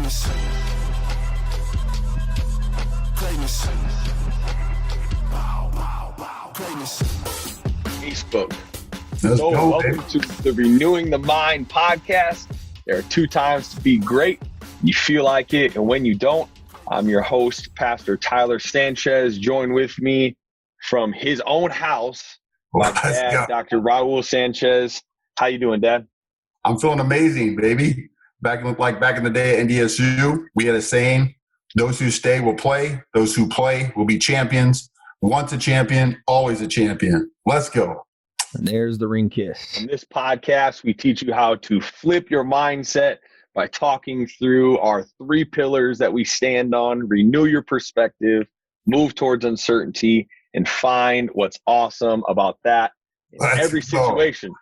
Famous. Famous. Bow, bow, bow. Famous. Facebook. Let's go, welcome to the Renewing the Mind podcast. There are 2 times to be great. You feel like it, and when you don't, I'm your host, Pastor Tyler Sanchez. Joined with me from his own house, my dad, Dr. Raul Sanchez. How you doing, Dad? I'm feeling amazing, baby. Back in the day at NDSU, we had a saying, those who stay will play, those who play will be champions. Once a champion, always a champion. Let's go. And there's the ring kiss. On this podcast, we teach you how to flip your mindset by talking through our 3 pillars that we stand on: renew your perspective, move towards uncertainty, and find what's awesome about that in every situation.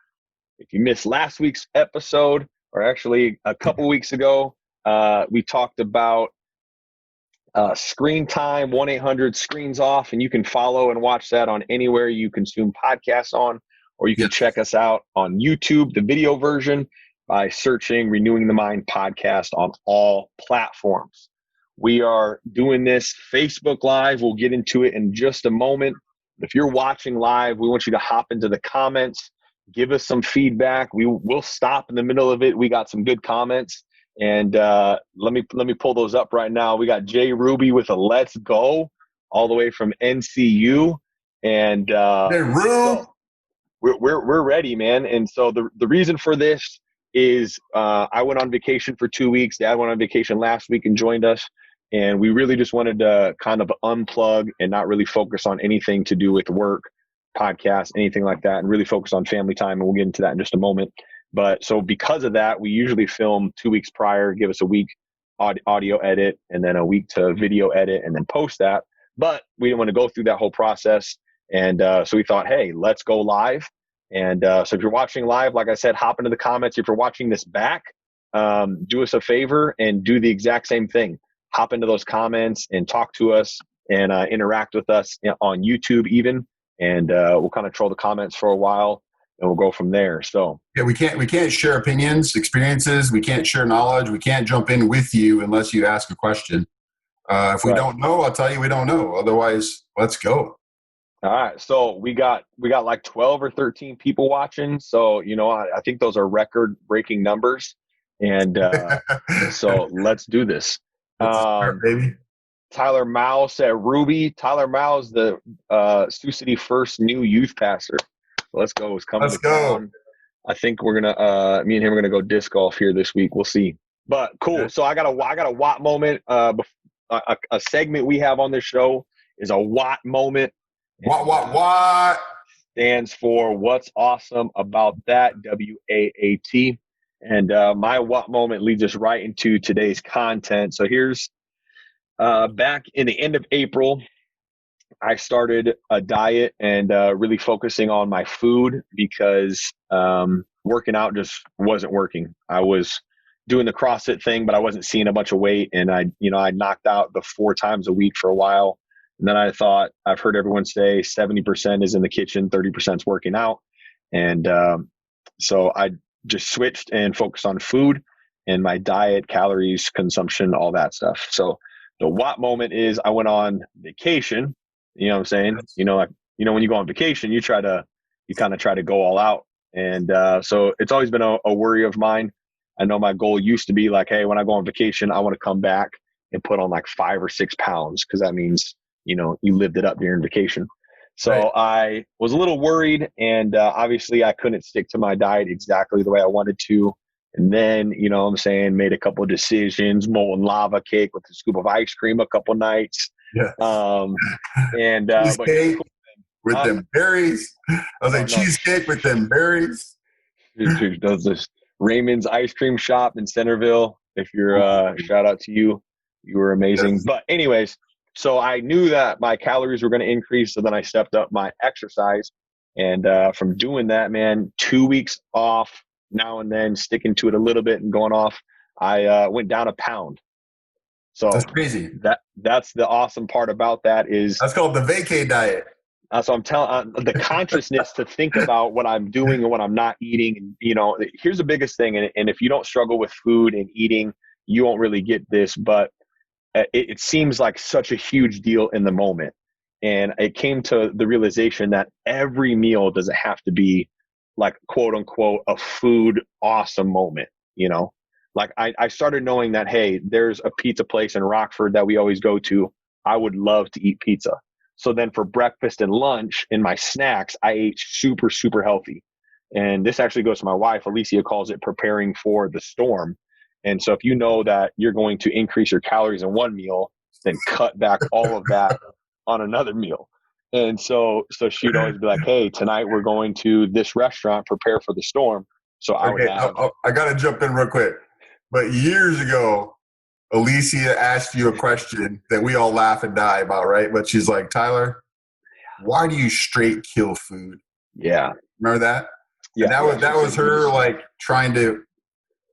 If you missed last week's episode, or actually a couple weeks ago, we talked about screen time, 1-800-SCREENS OFF, and you can follow and watch that on anywhere you consume podcasts on, or you can check us out on YouTube, the video version, by searching Renewing the Mind podcast on all platforms. We are doing this Facebook Live. We'll get into it in just a moment. If you're watching live, we want you to hop into the comments. Give us some feedback. We'll stop in the middle of it. We got some good comments, and let me pull those up right now. We got Jay Ruby with a "Let's go" all the way from NCU, and so we're ready, man. And so the reason for this is I went on vacation for 2 weeks. Dad went on vacation last week and joined us, and we really just wanted to kind of unplug and not really focus on anything to do with work, podcast, anything like that, and really focus on family time. And we'll get into that in just a moment. But so because of that, we usually film 2 weeks prior, give us a week audio edit, and then a week to video edit, and then post that. But we didn't want to go through that whole process. And so we thought, hey, let's go live. And so if you're watching live, like I said, hop into the comments. If you're watching this back, do us a favor and do the exact same thing. Hop into those comments and talk to us and interact with us on YouTube even. And we'll kind of troll the comments for a while, and we'll go from there. So yeah, we can't share opinions, experiences. We can't share knowledge. We can't jump in with you unless you ask a question. If we don't know, I'll tell you we don't know. Otherwise, let's go. All right. So we got like 12 or 13 people watching. So, I think those are record breaking numbers. And so let's do this. Start, baby. Tyler Mao said Ruby. Tyler Mao is the Sioux City first new youth pastor. So let's go. It's coming. Let's go. Town. I think we're gonna me and him are gonna go disc golf here this week. We'll see. But cool. Yeah. So I got a Watt moment. A segment we have on this show is a Watt moment. What stands for what's awesome about that, WAAT. And my Watt moment leads us right into today's content. So here's back in the end of April, I started a diet and really focusing on my food because working out just wasn't working. I was doing the CrossFit thing, but I wasn't seeing a bunch of weight. And I knocked out the 4 times a week for a while. And then I thought, I've heard everyone say 70% is in the kitchen, 30% is working out. And so I just switched and focused on food and my diet, calories, consumption, all that stuff. So the Watt moment is I went on vacation. You know what I'm saying? When you go on vacation, you kind of try to go all out. And so it's always been a worry of mine. I know my goal used to be like, hey, when I go on vacation, I want to come back and put on like 5 or 6 pounds, because that means you lived it up during vacation. So right. I was a little worried, and obviously I couldn't stick to my diet exactly the way I wanted to. And then, made a couple of decisions, molten lava cake with a scoop of ice cream a couple nights. Yes. Cheesecake with them berries. I was like, cheesecake with them berries. Does this Raymond's ice cream shop in Centerville. If you're shout out to you. You were amazing. Yes. But anyways, so I knew that my calories were going to increase. So then I stepped up my exercise. And from doing that, man, 2 weeks off now and then, sticking to it a little bit and going off, I went down 1 pound. So that's crazy. That's the awesome part about that is that's called the vacay diet. So I'm telling the consciousness to think about what I'm doing and what I'm not eating. And, here's the biggest thing. And if you don't struggle with food and eating, you won't really get this, but it seems like such a huge deal in the moment. And it came to the realization that every meal doesn't have to be like, quote unquote, a food awesome moment, you know? Like I started knowing that, hey, there's a pizza place in Rockford that we always go to. I would love to eat pizza. So then for breakfast and lunch and my snacks, I ate super, super healthy. And this actually goes to my wife. Alicia calls it preparing for the storm. And so if you know that you're going to increase your calories in one meal, then cut back all of that on another meal. And so she'd always be like, hey, tonight we're going to this restaurant, prepare for the storm. So I would have. I got to jump in real quick. But years ago, Alicia asked you a question that we all laugh and die about, right? But she's like, Tyler, why do you straight kill food? Yeah. Remember that? Yeah. And that was her like trying to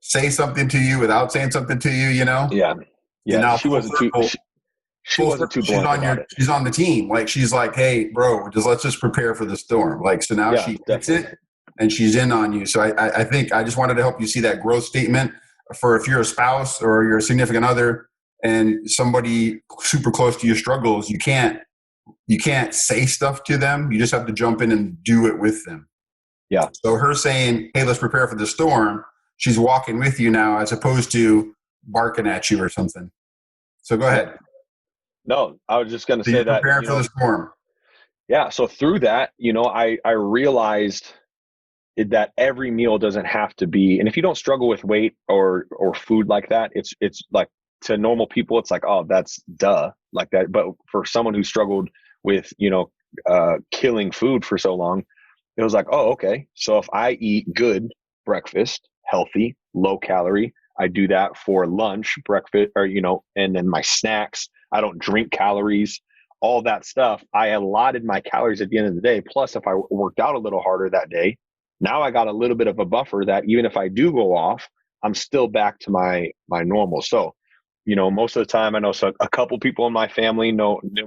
say something to you without saying something to you, you know? Yeah. Yeah. Now she wasn't too blunt about it. She's on the team. Like, she's like, hey, bro, let's just prepare for the storm. Like, so now she gets it and she's in on you. So I think I just wanted to help you see that growth statement for if you're a spouse or you're a significant other and somebody super close to your struggles, you can't say stuff to them. You just have to jump in and do it with them. Yeah. So her saying, hey, let's prepare for the storm. She's walking with you now as opposed to barking at you or something. So go ahead. No, I was just going to say that. Preparing for the storm. Yeah. So through that, I realized that every meal doesn't have to be, and if you don't struggle with weight or food like that, it's like to normal people, it's like, oh, that's duh, like that. But for someone who struggled with, killing food for so long, it was like, oh, okay. So if I eat good breakfast, healthy, low calorie, I do that for lunch, breakfast, or, and then my snacks, I don't drink calories, all that stuff. I allotted my calories at the end of the day. Plus, if I worked out a little harder that day, now I got a little bit of a buffer that even if I do go off, I'm still back to my normal. So, most of the time I know a couple people in my family, didn't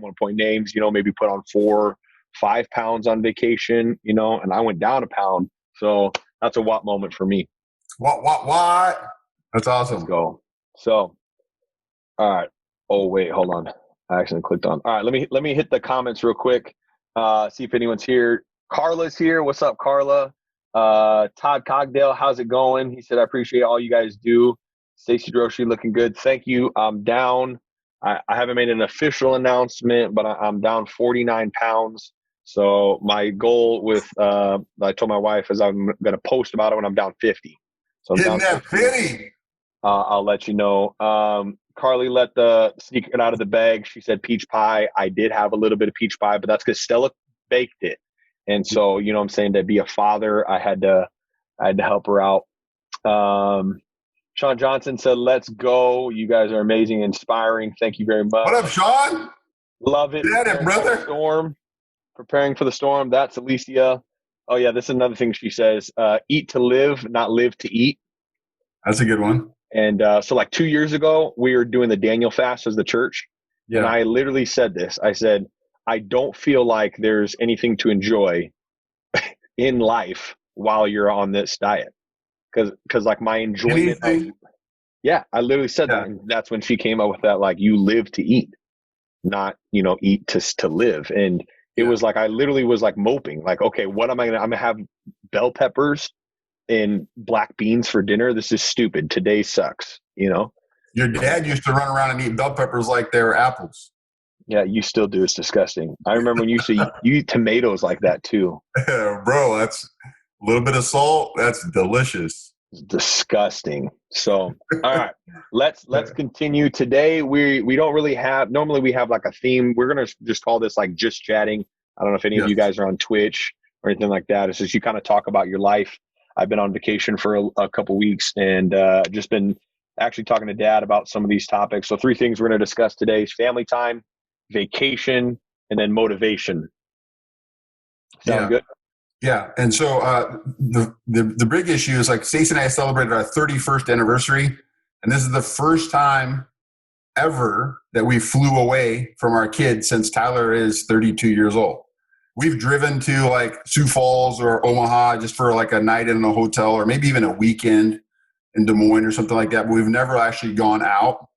want to point names, maybe put on 4-5 pounds on vacation, and I went down a pound. So that's a what moment for me. What? That's awesome. Let's go. So, all right. Oh, wait, hold on. I accidentally clicked on. All right. Let me hit the comments real quick. See if anyone's here. Carla's here. What's up, Carla? Todd Cogdale, how's it going? He said, I appreciate all you guys do. Stacey Droshi looking good. Thank you. I'm down. I haven't made an official announcement, but I'm down 49 pounds. So my goal with, I told my wife is I'm going to post about it when I'm down 50. So I'm hitting down that 50. I'll let you know. Carly let the sneak it out of the bag. She said peach pie. I did have a little bit of peach pie, but that's because Stella baked it. And so, what I'm saying, to be a father, I had to help her out. Sean Johnson said, let's go. You guys are amazing, inspiring. Thank you very much. What up, Sean? Love it. Get it, brother. Preparing for the storm. That's Alicia. Oh, yeah, this is another thing she says. Eat to live, not live to eat. That's a good one. And so like 2 years ago, we were doing the Daniel fast as the church. Yeah. And I literally said this. I said, I don't feel like there's anything to enjoy in life while you're on this diet. Cause like my enjoyment. I literally said that. And that's when she came up with that, like, you live to eat, not, eat to live. And it was like, I literally was like moping, like, okay, what am I going to, I'm going to have bell peppers and black beans for dinner. This is stupid. Today sucks. Your dad used to run around and eat bell peppers like they were apples. Yeah, you still do. It's disgusting. I remember when you used to eat tomatoes like that too. Bro, that's a little bit of salt. That's delicious. It's disgusting. So, all right, let's continue. Today, we don't really have, normally we have like a theme. We're going to just call this like just chatting. I don't know if any of you guys are on Twitch or anything like that. It's just you kind of talk about your life. I've been on vacation for a couple weeks and just been actually talking to Dad about some of these topics. So 3 things we're going to discuss today is family time, vacation, and then motivation. Sound good? Yeah. And so the big issue is, like, Stacey and I celebrated our 31st anniversary. And this is the first time ever that we flew away from our kids since Tyler is 32 years old. We've driven to like Sioux Falls or Omaha just for like a night in a hotel or maybe even a weekend. in Des Moines or something like that, but we've never actually gone out.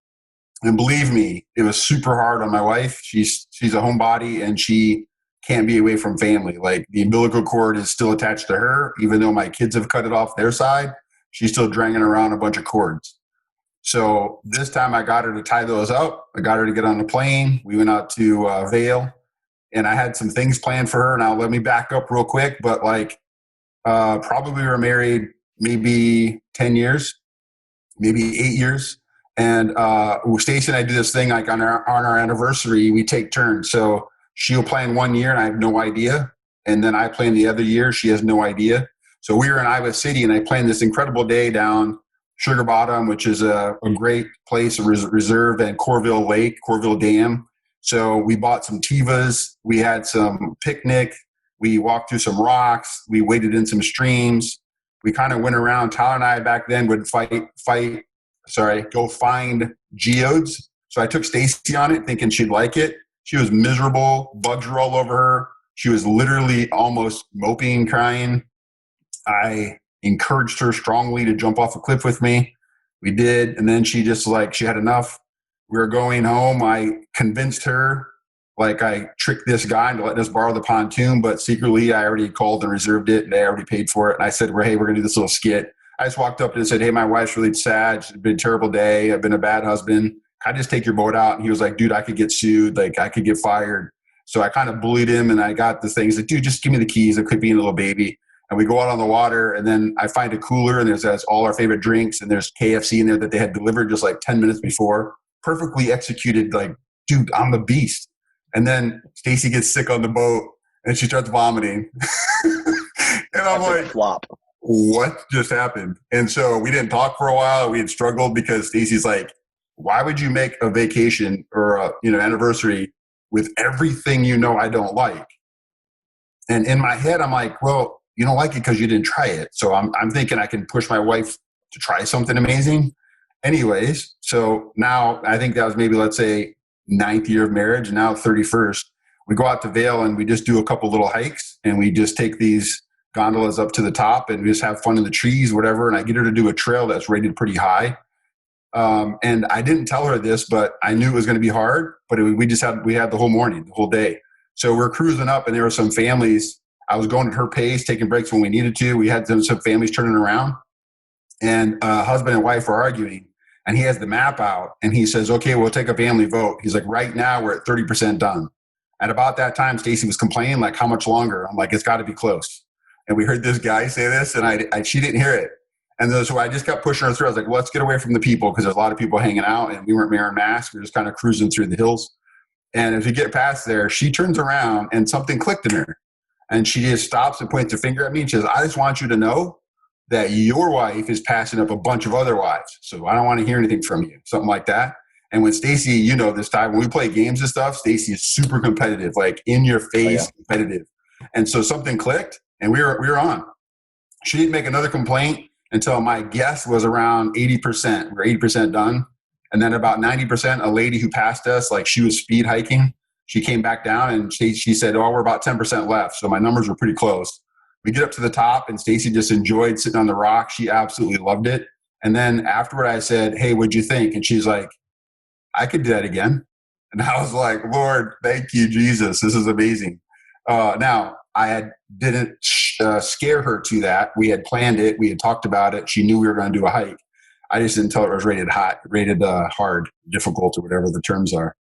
And believe me, it was super hard on my wife. She's a homebody and she can't be away from family. Like the umbilical cord is still attached to her, even though my kids have cut it off their side. She's still dragging around a bunch of cords. So this time I got her to tie those up. I got her to get on the plane. We went out to Vail, and I had some things planned for her. Now let me back up real quick, but like probably we were married maybe 10 years, maybe 8 years. And Stacy and I do this thing like on our anniversary, we take turns. So she'll plan 1 year and I have no idea. And then I plan the other year. She has no idea. So we were in Iowa City and I planned this incredible day down Sugar Bottom, which is a great place, a reserve, and Corville Lake, Corville Dam. So we bought some Tivas. We had some picnic. We walked through some rocks. We waded in some streams. We kind of went around. Tyler and I back then would go find geodes. So I took Stacy on it thinking she'd like it. She was miserable. Bugs were all over her. She was literally almost moping, crying. I encouraged her strongly to jump off a cliff with me. We did. And then she had enough. We were going home. I convinced her, like I tricked this guy into letting us borrow the pontoon, but secretly I already called and reserved it and I already paid for it. And I said, hey, we're going to do this little skit. I just walked up and said, hey, my wife's really sad. It's been a terrible day. I've been a bad husband. Can I just take your boat out? And he was like, dude, I could get sued. Like I could get fired. So I kind of bullied him and I got the thing. He's like, dude, just give me the keys. It could be a little baby. And we go out on the water and then I find a cooler and there's all our favorite drinks and there's KFC in there that they had delivered just like 10 minutes before. Perfectly executed. Like, dude, I'm a beast. And then Stacy gets sick on the boat and she starts vomiting. And I'm like, flop. What just happened? And so we didn't talk for a while. We had struggled because Stacy's like, why would you make a vacation or a anniversary with everything I don't like? And in my head, I'm like, well, you don't like it because you didn't try it. So I'm thinking I can push my wife to try something amazing. Anyways, so now I think that was maybe, let's say, 9th year of marriage, now 31st. We go out to Vail and we just do a couple little hikes and we just take these gondolas up to the top and we just have fun in the trees, whatever. And I get her to do a trail that's rated pretty high. And I didn't tell her this, but I knew it was going to be hard, but we had the whole morning, the whole day. So we're cruising up and there were some families. I was going at her pace, taking breaks when we needed to. We had some families turning around and husband and wife were arguing. And he has the map out and he says, okay, we'll take a family vote. He's like, right now we're at 30% done. At about that time, Stacy was complaining, like, how much longer? I'm like, it's got to be close. And we heard this guy say this and she didn't hear it. And so I just kept pushing her through. I was like, well, let's get away from the people because there's a lot of people hanging out and we weren't wearing masks. We were just kind of cruising through the hills. And as we get past there, she turns around and something clicked in her. And she just stops and points her finger at me and she says, I just want you to know that your wife is passing up a bunch of other wives. So I don't want to hear anything from you, something like that. And when Stacy, this time when we play games and stuff, Stacy is super competitive, like in your face competitive. And so something clicked and we were on. She didn't make another complaint until my guess was around 80%. We're 80% done. And then about 90%, a lady who passed us, like she was speed hiking. She came back down and she said, oh, we're about 10% left. So my numbers were pretty close. We get up to the top and Stacy just enjoyed sitting on the rock. She absolutely loved it. And then afterward I said, hey, what'd you think? And she's like, I could do that again. And I was like, Lord, thank you, Jesus. This is amazing. Now, didn't scare her to that. We had planned it. We had talked about it. She knew we were going to do a hike. I just didn't tell her it was rated hard, difficult, or whatever the terms are.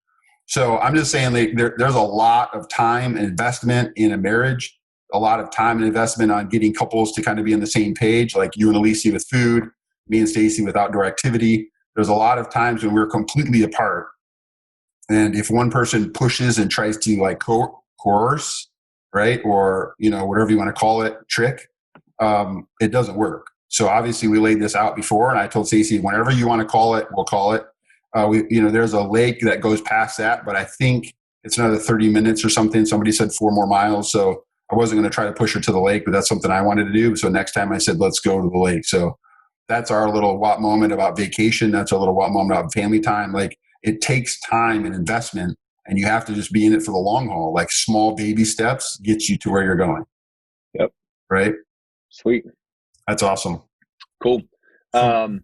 So I'm just saying there's a lot of time and investment in a marriage, a lot of time and investment on getting couples to kind of be on the same page, like you and Alicia with food, me and Stacy with outdoor activity. There's a lot of times when we're completely apart. And if one person pushes and tries to like coerce, right, or, whatever you want to call it, trick, it doesn't work. So obviously we laid this out before and I told Stacy, whenever you want to call it, we'll call it. There's a lake that goes past that, but I think it's another 30 minutes or something. Somebody said 4 more miles. So I wasn't going to try to push her to the lake, but that's something I wanted to do. So next time I said, let's go to the lake. So that's our little WAP moment about vacation. That's our little WAP moment about family time. Like it takes time and investment and you have to just be in it for the long haul. Like small baby steps gets you to where you're going. Yep. Right. Sweet. That's awesome. Cool. Oh,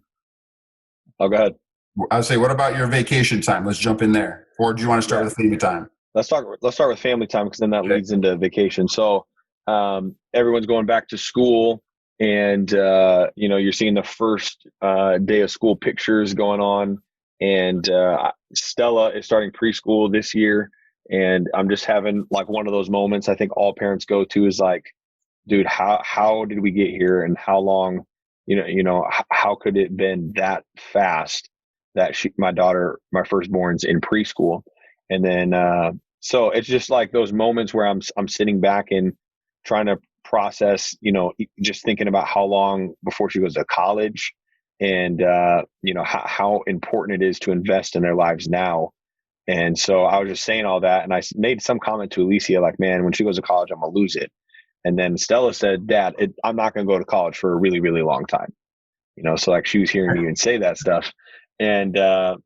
go ahead. I would say, what about your vacation time? Let's jump in there. Or do you want to start with family time? Let's start with family time, because then that Okay. leads into vacation. So everyone's going back to school, and you're seeing the first day of school pictures going on, and Stella is starting preschool this year, and I'm just having like one of those moments I think all parents go to, is like, dude, how did we get here, and how long, how could it been that fast that my daughter, my firstborn's in preschool. And then so it's just like those moments where I'm sitting back and trying to process, just thinking about how long before she goes to college, and how important it is to invest in their lives now. And so I was just saying all that, and I made some comment to Alicia like, man, when she goes to college, I'm gonna lose it. And then Stella said, Dad, I'm not gonna go to college for a really, really long time. So like she was hearing me even say that stuff. And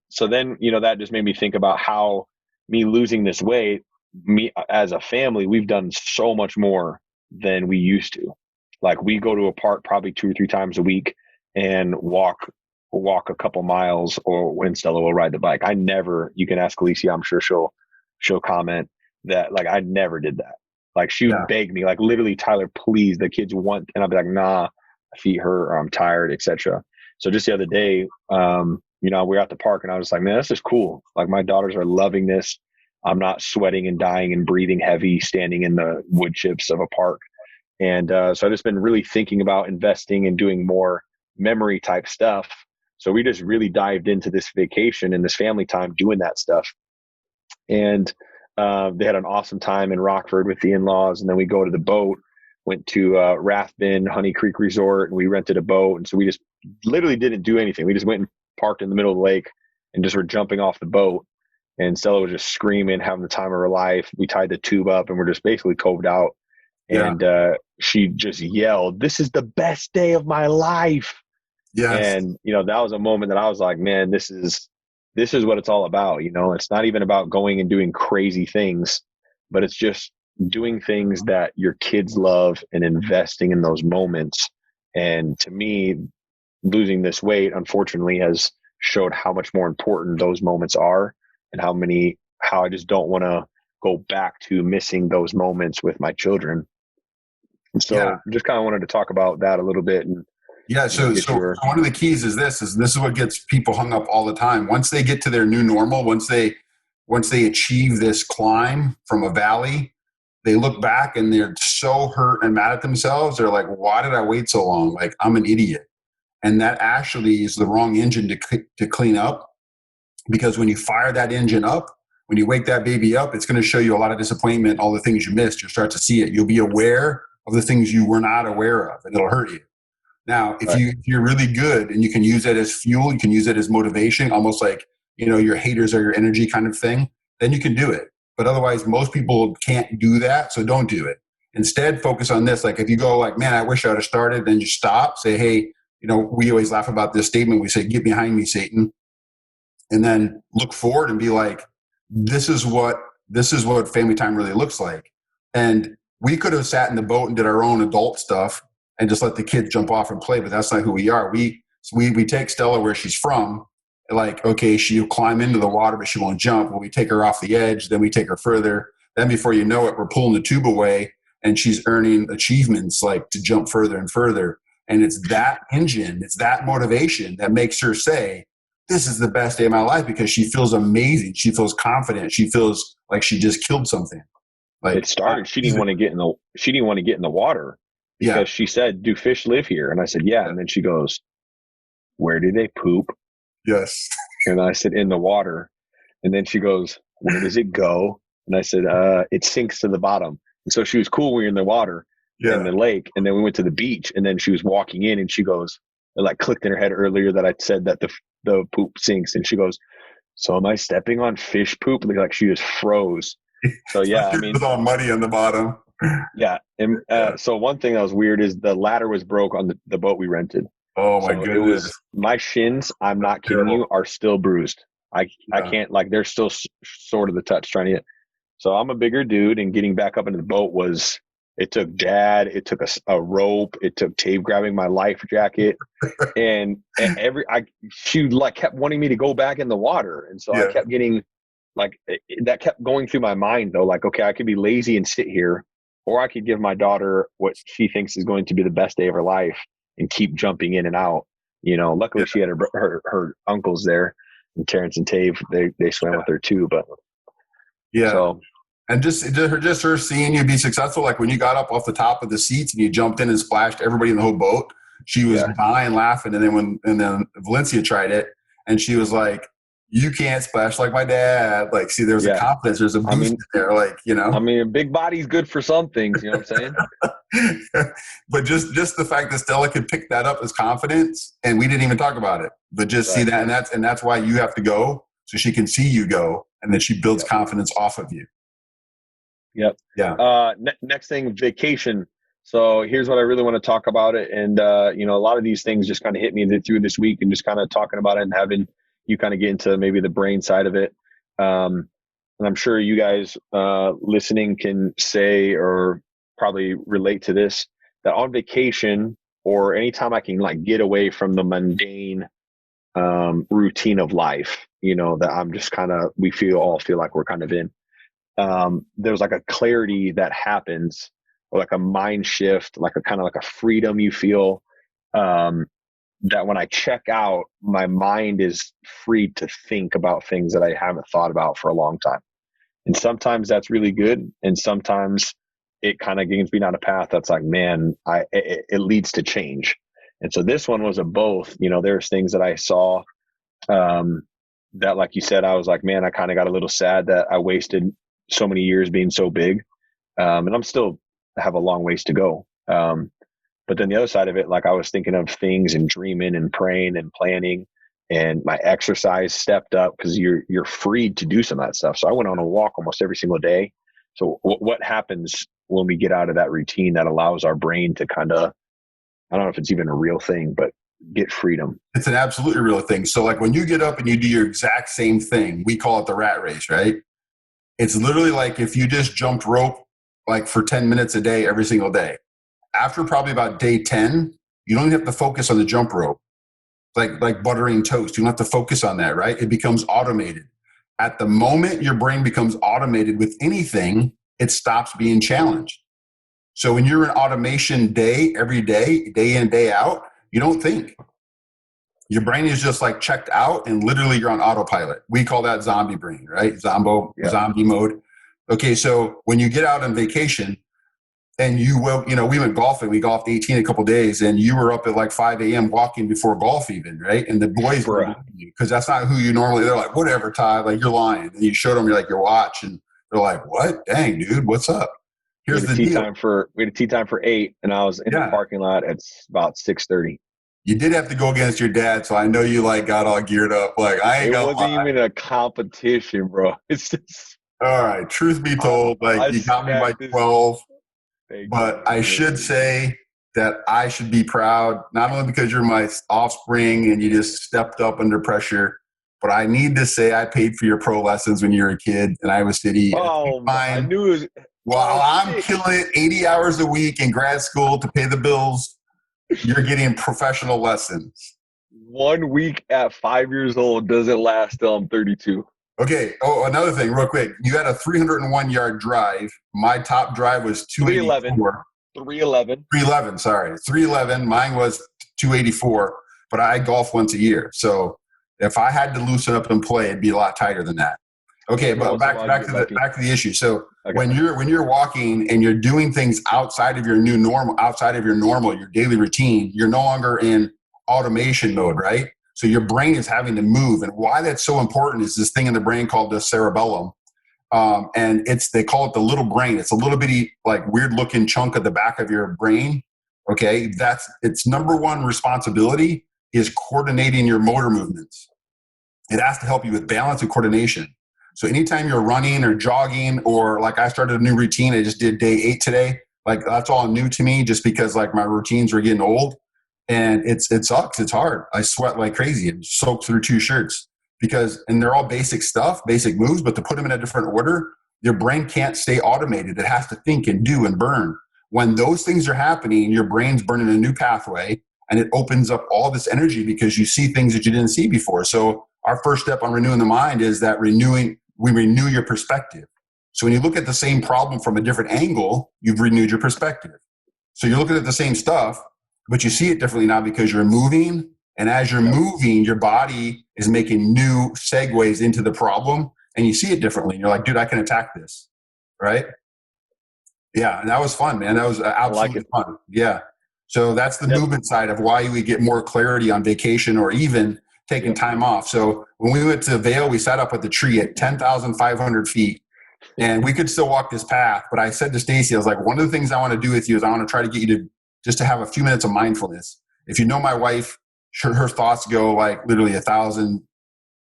so then, that just made me think about how me losing this weight, me as a family, we've done so much more than we used to. Like we go to a park probably 2 or 3 times a week and walk a couple miles, or when Stella will ride the bike. You can ask Alicia, I'm sure she'll comment that like I never did that. Like she would beg me, like literally, Tyler, please, the kids want, and I'll be like, nah, my feet hurt, or I'm tired, etc. So just the other day, we were at the park, and I was like, man, this is cool. Like my daughters are loving this. I'm not sweating and dying and breathing heavy, standing in the wood chips of a park. And so I've just been really thinking about investing and doing more memory type stuff. So we just really dived into this vacation and this family time doing that stuff. And they had an awesome time in Rockford with the in-laws. And then we go to the boat, went to Rathbun, Honey Creek Resort, and we rented a boat. And so we just literally didn't do anything. We just went and parked in the middle of the lake and just were jumping off the boat. And Stella was just screaming, having the time of her life. We tied the tube up, and we're just basically coved out. And she just yelled, "This is the best day of my life." Yes. And, that was a moment that I was like, man, this is what it's all about. It's not even about going and doing crazy things, but it's just doing things that your kids love and investing in those moments. And to me, losing this weight, unfortunately, has showed how much more important those moments are, and how I just don't want to go back to missing those moments with my children. And so just kind of wanted to talk about that a little bit. And so one of the keys is this is what gets people hung up all the time. Once they get to their new normal, once they achieve this climb from a valley, they look back and they're so hurt and mad at themselves. They're like, why did I wait so long? Like, I'm an idiot. And that actually is the wrong engine to clean up, because when you fire that engine up, when you wake that baby up, it's going to show you a lot of disappointment, all the things you missed. You'll start to see it. You'll be aware of the things you were not aware of, and it'll hurt you. Now, if you're really good and you can use it as fuel, you can use it as motivation, almost like, your haters are your energy kind of thing, then you can do it. But otherwise, most people can't do that, so don't do it. Instead, focus on this. Like if you go like, man, I wish I would have started, then you stop. Say, hey, we always laugh about this statement. We say, get behind me, Satan. And then look forward and be like, this is what family time really looks like. And we could have sat in the boat and did our own adult stuff and just let the kids jump off and play, but that's not who we are. We take Stella where she's from. Like, okay, she'll climb into the water, but she won't jump. When we take her off the edge, then we take her further. Then before you know it, we're pulling the tube away, and she's earning achievements like to jump further and further. And it's that engine, it's that motivation that makes her say, this is the best day of my life, because she feels amazing. She feels confident. She feels like she just killed something. Like it started. She didn't want to get in the water because she said, do fish live here? And I said, yeah. And then she goes, where do they poop? Yes. And I said, in the water. And then she goes, where does it go? And I said, it sinks to the bottom. And so she was cool when we were in the water in the lake. And then we went to the beach, and then she was walking in, and she goes, it like clicked in her head earlier that I said that the poop sinks. And she goes, so am I stepping on fish poop? Like she just froze. So yeah, I mean, it was all muddy on the bottom. Yeah. And so one thing that was weird is the ladder was broke on the boat we rented. Oh my goodness. My shins, I'm not kidding you, are still bruised. I can't, like, they're still sort of the touch trying to get. So I'm a bigger dude, and getting back up into the boat was It took dad. It took a rope. It took tape grabbing my life jacket, and she like kept wanting me to go back in the water, and so I kept getting like that kept going through my mind though. Like, okay, I could be lazy and sit here, or I could give my daughter what she thinks is going to be the best day of her life and keep jumping in and out. Luckily she had her uncles there, and Terrence and Tave. They swam with her too, but so. And just her seeing you be successful, like when you got up off the top of the seats and you jumped in and splashed everybody in the whole boat, she was dying laughing. And then Valencia tried it, and she was like, "You can't splash like my dad." Like, see, there's a confidence, there's a boost there. Like, I mean, a big body's good for some things. You know what I'm saying? But just the fact that Stella could pick that up as confidence, and we didn't even talk about it, but just see that, and that's why you have to go, so she can see you go, and then she builds confidence off of you. Yep. Yeah. Next thing, vacation. So here's what I really want to talk about it. And, a lot of these things just kind of hit me through this week, and just kind of talking about it and having you kind of get into maybe the brain side of it. And I'm sure you guys listening can say or probably relate to this, that on vacation or anytime I can like get away from the mundane routine of life, that I'm just we all feel like we're kind of in. There's like a clarity that happens, or like a mind shift, like a kind of like a freedom you feel, that when I check out, my mind is free to think about things that I haven't thought about for a long time. And sometimes that's really good, and sometimes it kind of gets me down a path that's like, man, it leads to change. And so this one was a both. There's things that I saw that, like you said, I was like, man, I kind of got a little sad that I wasted so many years being so big. And I'm still have a long ways to go. But then the other side of it, like I was thinking of things and dreaming and praying and planning, and my exercise stepped up because you're freed to do some of that stuff. So I went on a walk almost every single day. So what happens when we get out of that routine that allows our brain to kind of, I don't know if it's even a real thing, but get freedom? It's an absolutely real thing. So like when you get up and you do your exact same thing, we call it the rat race, right? It's literally like if you just jumped rope like for 10 minutes a day, every single day. After probably about day 10, you don't even have to focus on the jump rope, like buttering toast. You don't have to focus on that, right? It becomes automated. At the moment your brain becomes automated with anything, it stops being challenged. So when you're in automation day, every day, day in, day out, you don't think. Your brain is just like checked out, and literally you're on autopilot. We call that zombie brain, right? Zombie mode. Okay, so when you get out on vacation and we went golfing, we golfed 18 a couple of days, and you were up at like 5 a.m. walking before golf even, right? And the boys were because that's not who you normally, they're like, whatever, Ty, like you're lying. And you showed them your watch, and they're like, what? Dang, dude, what's up? Here's the deal. We had a tee time for 8, and I was in the parking lot at about 6:30. You did have to go against your dad, so I know you like got all geared up. Like it wasn't even a competition, bro. It's just all right. Truth be told, you got me by 12. But I should say that I should be proud, not only because you're my offspring and you just stepped up under pressure, but I need to say I paid for your pro lessons when you were a kid in Iowa City. Oh, I knew it was. While I'm killing it 80 hours a week in grad school to pay the bills, you're getting professional lessons. 1 week at 5 years old doesn't last till I'm 32. Okay. Oh, another thing real quick. You had a 301-yard drive. My top drive was 284. 311, sorry. 311. Mine was 284, but I golf once a year. So if I had to loosen up and play, it'd be a lot tighter than that. Okay, but back to the issue. So when you're walking and you're doing things outside of your new normal, your daily routine, you're no longer in automation mode, right? So your brain is having to move. And why that's so important is this thing in the brain called the cerebellum. And they call it the little brain. It's a little bitty, like weird looking chunk at the back of your brain. Okay. Its number one responsibility is coordinating your motor movements. It has to help you with balance and coordination. So anytime you're running or jogging, or like I started a new routine, I just did day 8 today. Like that's all new to me just because like my routines were getting old, and it sucks. It's hard. I sweat like crazy and soak through 2 shirts and they're all basic stuff, basic moves, but to put them in a different order, your brain can't stay automated. It has to think and do and burn. When those things are happening, your brain's burning a new pathway, and it opens up all this energy because you see things that you didn't see before. So our first step on renewing the mind is that we renew your perspective. So when you look at the same problem from a different angle, you've renewed your perspective. So you're looking at the same stuff, but you see it differently now because you're moving. And as you're moving, your body is making new segues into the problem, and you see it differently. And you're like, dude, I can attack this. Right? Yeah. And that was fun, man. That was absolutely fun. Yeah. So that's the movement side of why we get more clarity on vacation or even taking time off. So when we went to Vail, we sat up at the tree at 10,500 feet. And we could still walk this path, but I said to Stacy, I was like, one of the things I want to do with you is I want to try to get you to just to have a few minutes of mindfulness. If you know my wife, her thoughts go like literally 1,000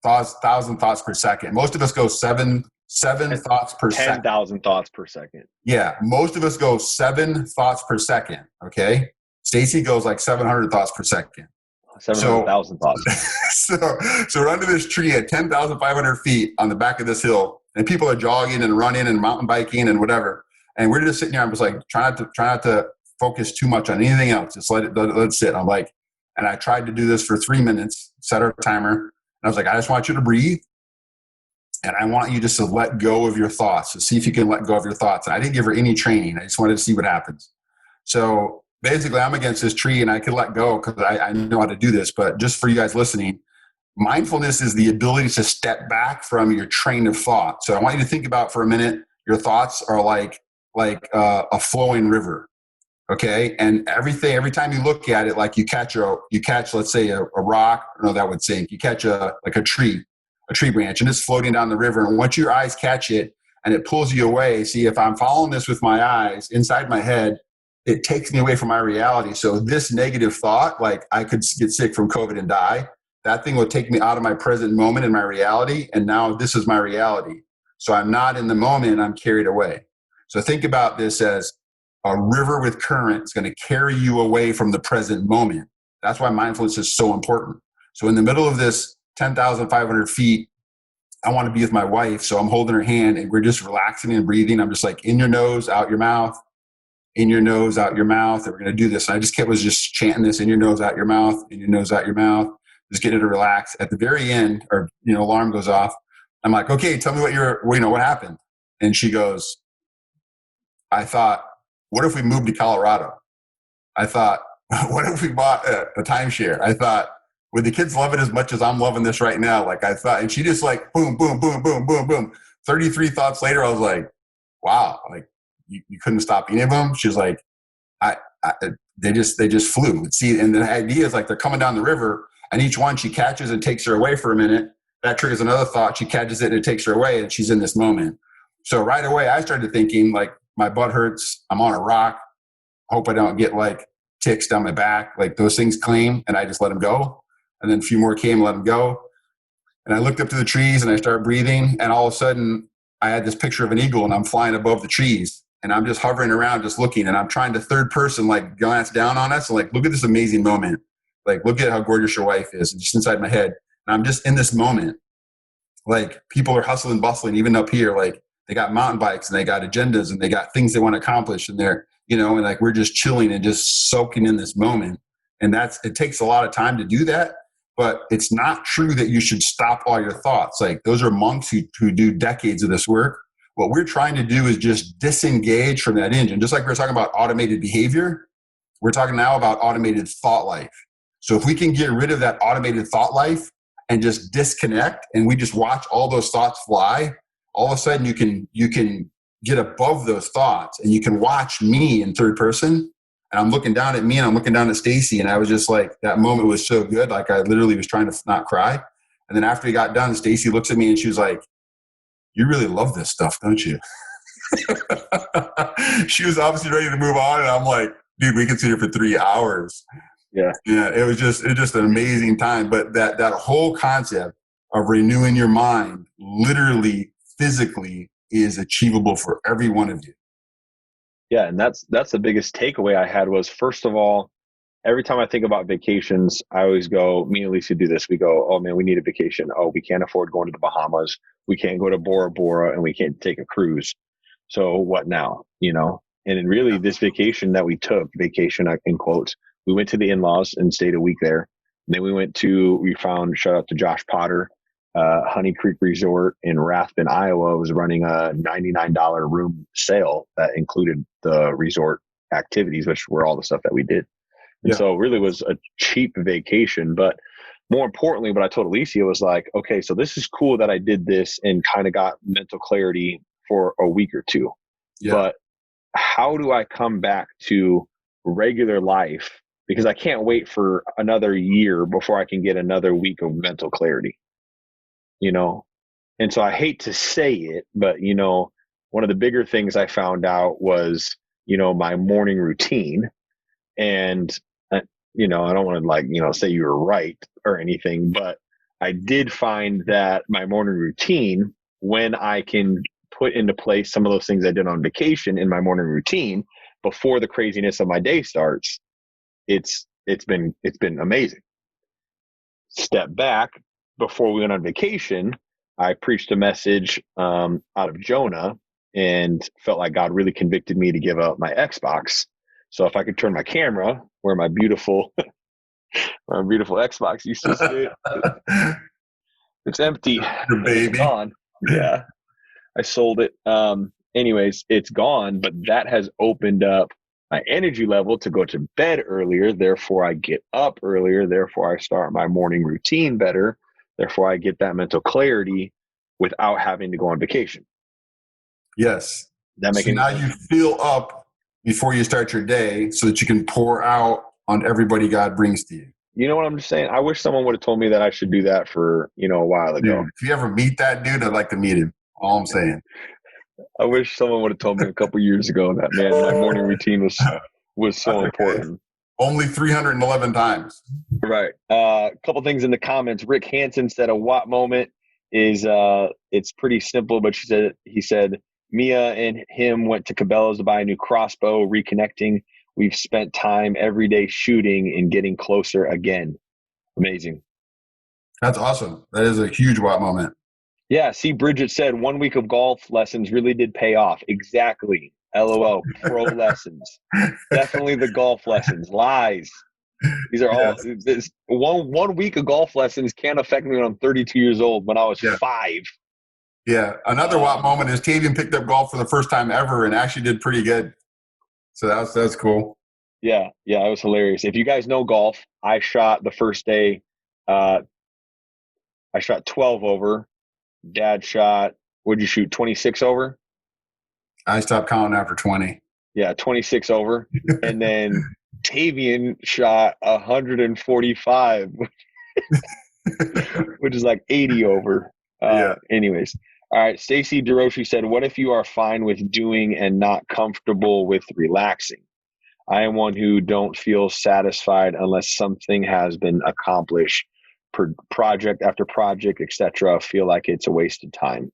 thoughts per second. Most of us go seven thoughts per second. 10,000 thoughts per second. Yeah, most of us go 7 thoughts per second. Okay, Stacy goes like 700 thoughts per second. 700,000 thoughts. So we're under this tree at 10,500 feet on the back of this hill. And people are jogging and running and mountain biking and whatever. And we're just sitting here. I'm just like, try not to focus too much on anything else. Just let it sit. I'm like, and I tried to do this for 3 minutes, set our timer. And I was like, I just want you to breathe. And I want you just to let go of your thoughts, to see if you can let go of your thoughts. And I didn't give her any training. I just wanted to see what happens. So basically I'm against this tree and I could let go because I know how to do this. But just for you guys listening, mindfulness is the ability to step back from your train of thought. So I want you to think about for a minute, your thoughts are like a flowing river. Okay. And every time you look at it, like you catch, let's say a rock, no, that would sink. You catch a tree branch, and it's floating down the river. And once your eyes catch it and it pulls you away, see, if I'm following this with my eyes inside my head, it takes me away from my reality. So this negative thought, like I could get sick from COVID and die, that thing will take me out of my present moment and my reality. And now this is my reality. So I'm not in the moment, I'm carried away. So think about this as a river with current is going to carry you away from the present moment. That's why mindfulness is so important. So in the middle of this 10,500 feet, I want to be with my wife. So I'm holding her hand and we're just relaxing and breathing. I'm just like, in your nose, out your mouth, in your nose, out your mouth. And we're going to do this. And I just was just chanting this, in your nose, out your mouth, in your nose, out your mouth. Just getting her to relax. At the very end, or, alarm goes off. I'm like, okay, tell me what happened. And she goes, I thought, what if we moved to Colorado? I thought, what if we bought a timeshare? I thought, would the kids love it as much as I'm loving this right now? Like I thought, and she just like, boom, boom, boom, boom, boom, boom. 33 thoughts later, I was like, wow, like you couldn't stop any of them. She was like, they just flew. See, and the idea is like they're coming down the river, and each one she catches and takes her away for a minute. That triggers another thought. She catches it and it takes her away, and she's in this moment. So right away, I started thinking like, my butt hurts. I'm on a rock. I hope I don't get like ticks down my back. Like those things came, and I just let them go. And then a few more came, let them go. And I looked up to the trees and I started breathing. And all of a sudden I had this picture of an eagle, and I'm flying above the trees, and I'm just hovering around, just looking, and I'm trying to third person, like glance down on us. And like, look at this amazing moment. Like, look at how gorgeous your wife is. And just inside my head. And I'm just in this moment. Like people are hustling, bustling, even up here. Like they got mountain bikes and they got agendas and they got things they want to accomplish. And they're, and like, we're just chilling and just soaking in this moment. And it takes a lot of time to do that. But it's not true that you should stop all your thoughts. Like those are monks who do decades of this work. What we're trying to do is just disengage from that engine. Just like we're talking about automated behavior, we're talking now about automated thought life. So if we can get rid of that automated thought life and just disconnect, and we just watch all those thoughts fly, all of a sudden you can get above those thoughts, and you can watch me in third person. And I'm looking down at me, and I'm looking down at Stacy, and I was just like, that moment was so good. Like I literally was trying to not cry. And then after he got done, Stacy looks at me and she was like, you really love this stuff, don't you? She was obviously ready to move on. And I'm like, dude, we could sit here for 3 hours. Yeah. It was just an amazing time. But that whole concept of renewing your mind, literally, physically, is achievable for every one of you. Yeah, and that's the biggest takeaway I had was, first of all, every time I think about vacations, I always go, me and Lisa do this. We go, oh man, we need a vacation. Oh, we can't afford going to the Bahamas. We can't go to Bora Bora, and we can't take a cruise. So what now? then really this vacation that we took, in quotes, we went to the in-laws and stayed a week there. And then we found, shout out to Josh Potter, Honey Creek Resort in Rathbun, Iowa was running a $99 room sale that included the resort activities, which were all the stuff that we did. And so it really was a cheap vacation. But more importantly, what I told Alicia was like, okay, so this is cool that I did this and kind of got mental clarity for a week or two. Yeah. But how do I come back to regular life? Because I can't wait for another year before I can get another week of mental clarity, you know? And so I hate to say it, but, you know, one of the bigger things I found out was, you know, my morning routine. And, you know, I don't want to like, you know, say you were right or anything, but I did find that my morning routine, when I can put into place some of those things I did on vacation in my morning routine before the craziness of my day starts, it's been amazing. Step back, before we went on vacation, I preached a message out of Jonah and felt like God really convicted me to give up my Xbox. So if I could turn my camera where my beautiful Xbox used to sit, it's empty. Your baby. It's gone. Yeah. I sold it. Anyways, it's gone, but that has opened up my energy level to go to bed earlier. Therefore, I get up earlier. Therefore, I start my morning routine better. Therefore, I get that mental clarity without having to go on vacation. Yes. That makes so now sense? You fill up before you start your day so that you can pour out on everybody God brings to you. You know what I'm just saying? I wish someone would have told me that I should do that for, you know, a while ago. Dude, if you ever meet that dude, I'd like to meet him. All I'm saying. I wish someone would have told me a couple years ago that, man, my morning routine was so important. Only 311 times. Right. A couple things in the comments. Rick Hansen said a what moment is it's pretty simple, but he said Mia and him went to Cabela's to buy a new crossbow, reconnecting. We've spent time every day shooting and getting closer again. Amazing. That's awesome. That is a huge what moment. Yeah. See, Bridget said 1 week of golf lessons really did pay off. Exactly. LOL. Pro lessons. Definitely the golf lessons. Lies. These are all this one week of golf lessons can't affect me when I'm 32 years old when I was 5. Yeah. Another what moment is Tavian picked up golf for the first time ever and actually did pretty good. So that's cool. Yeah. Yeah. It was hilarious. If you guys know golf, I shot the first day, I shot 12 over. Dad shot, what'd you shoot, 26 over? I stopped counting after 20. Yeah, 26 over. And then Tavian shot 145, which is like 80 over. Anyways. All right. Stacy DeRoshi said, what if you are fine with doing and not comfortable with relaxing? I am one who don't feel satisfied unless something has been accomplished. Project after project, etc. Feel like it's a waste of time.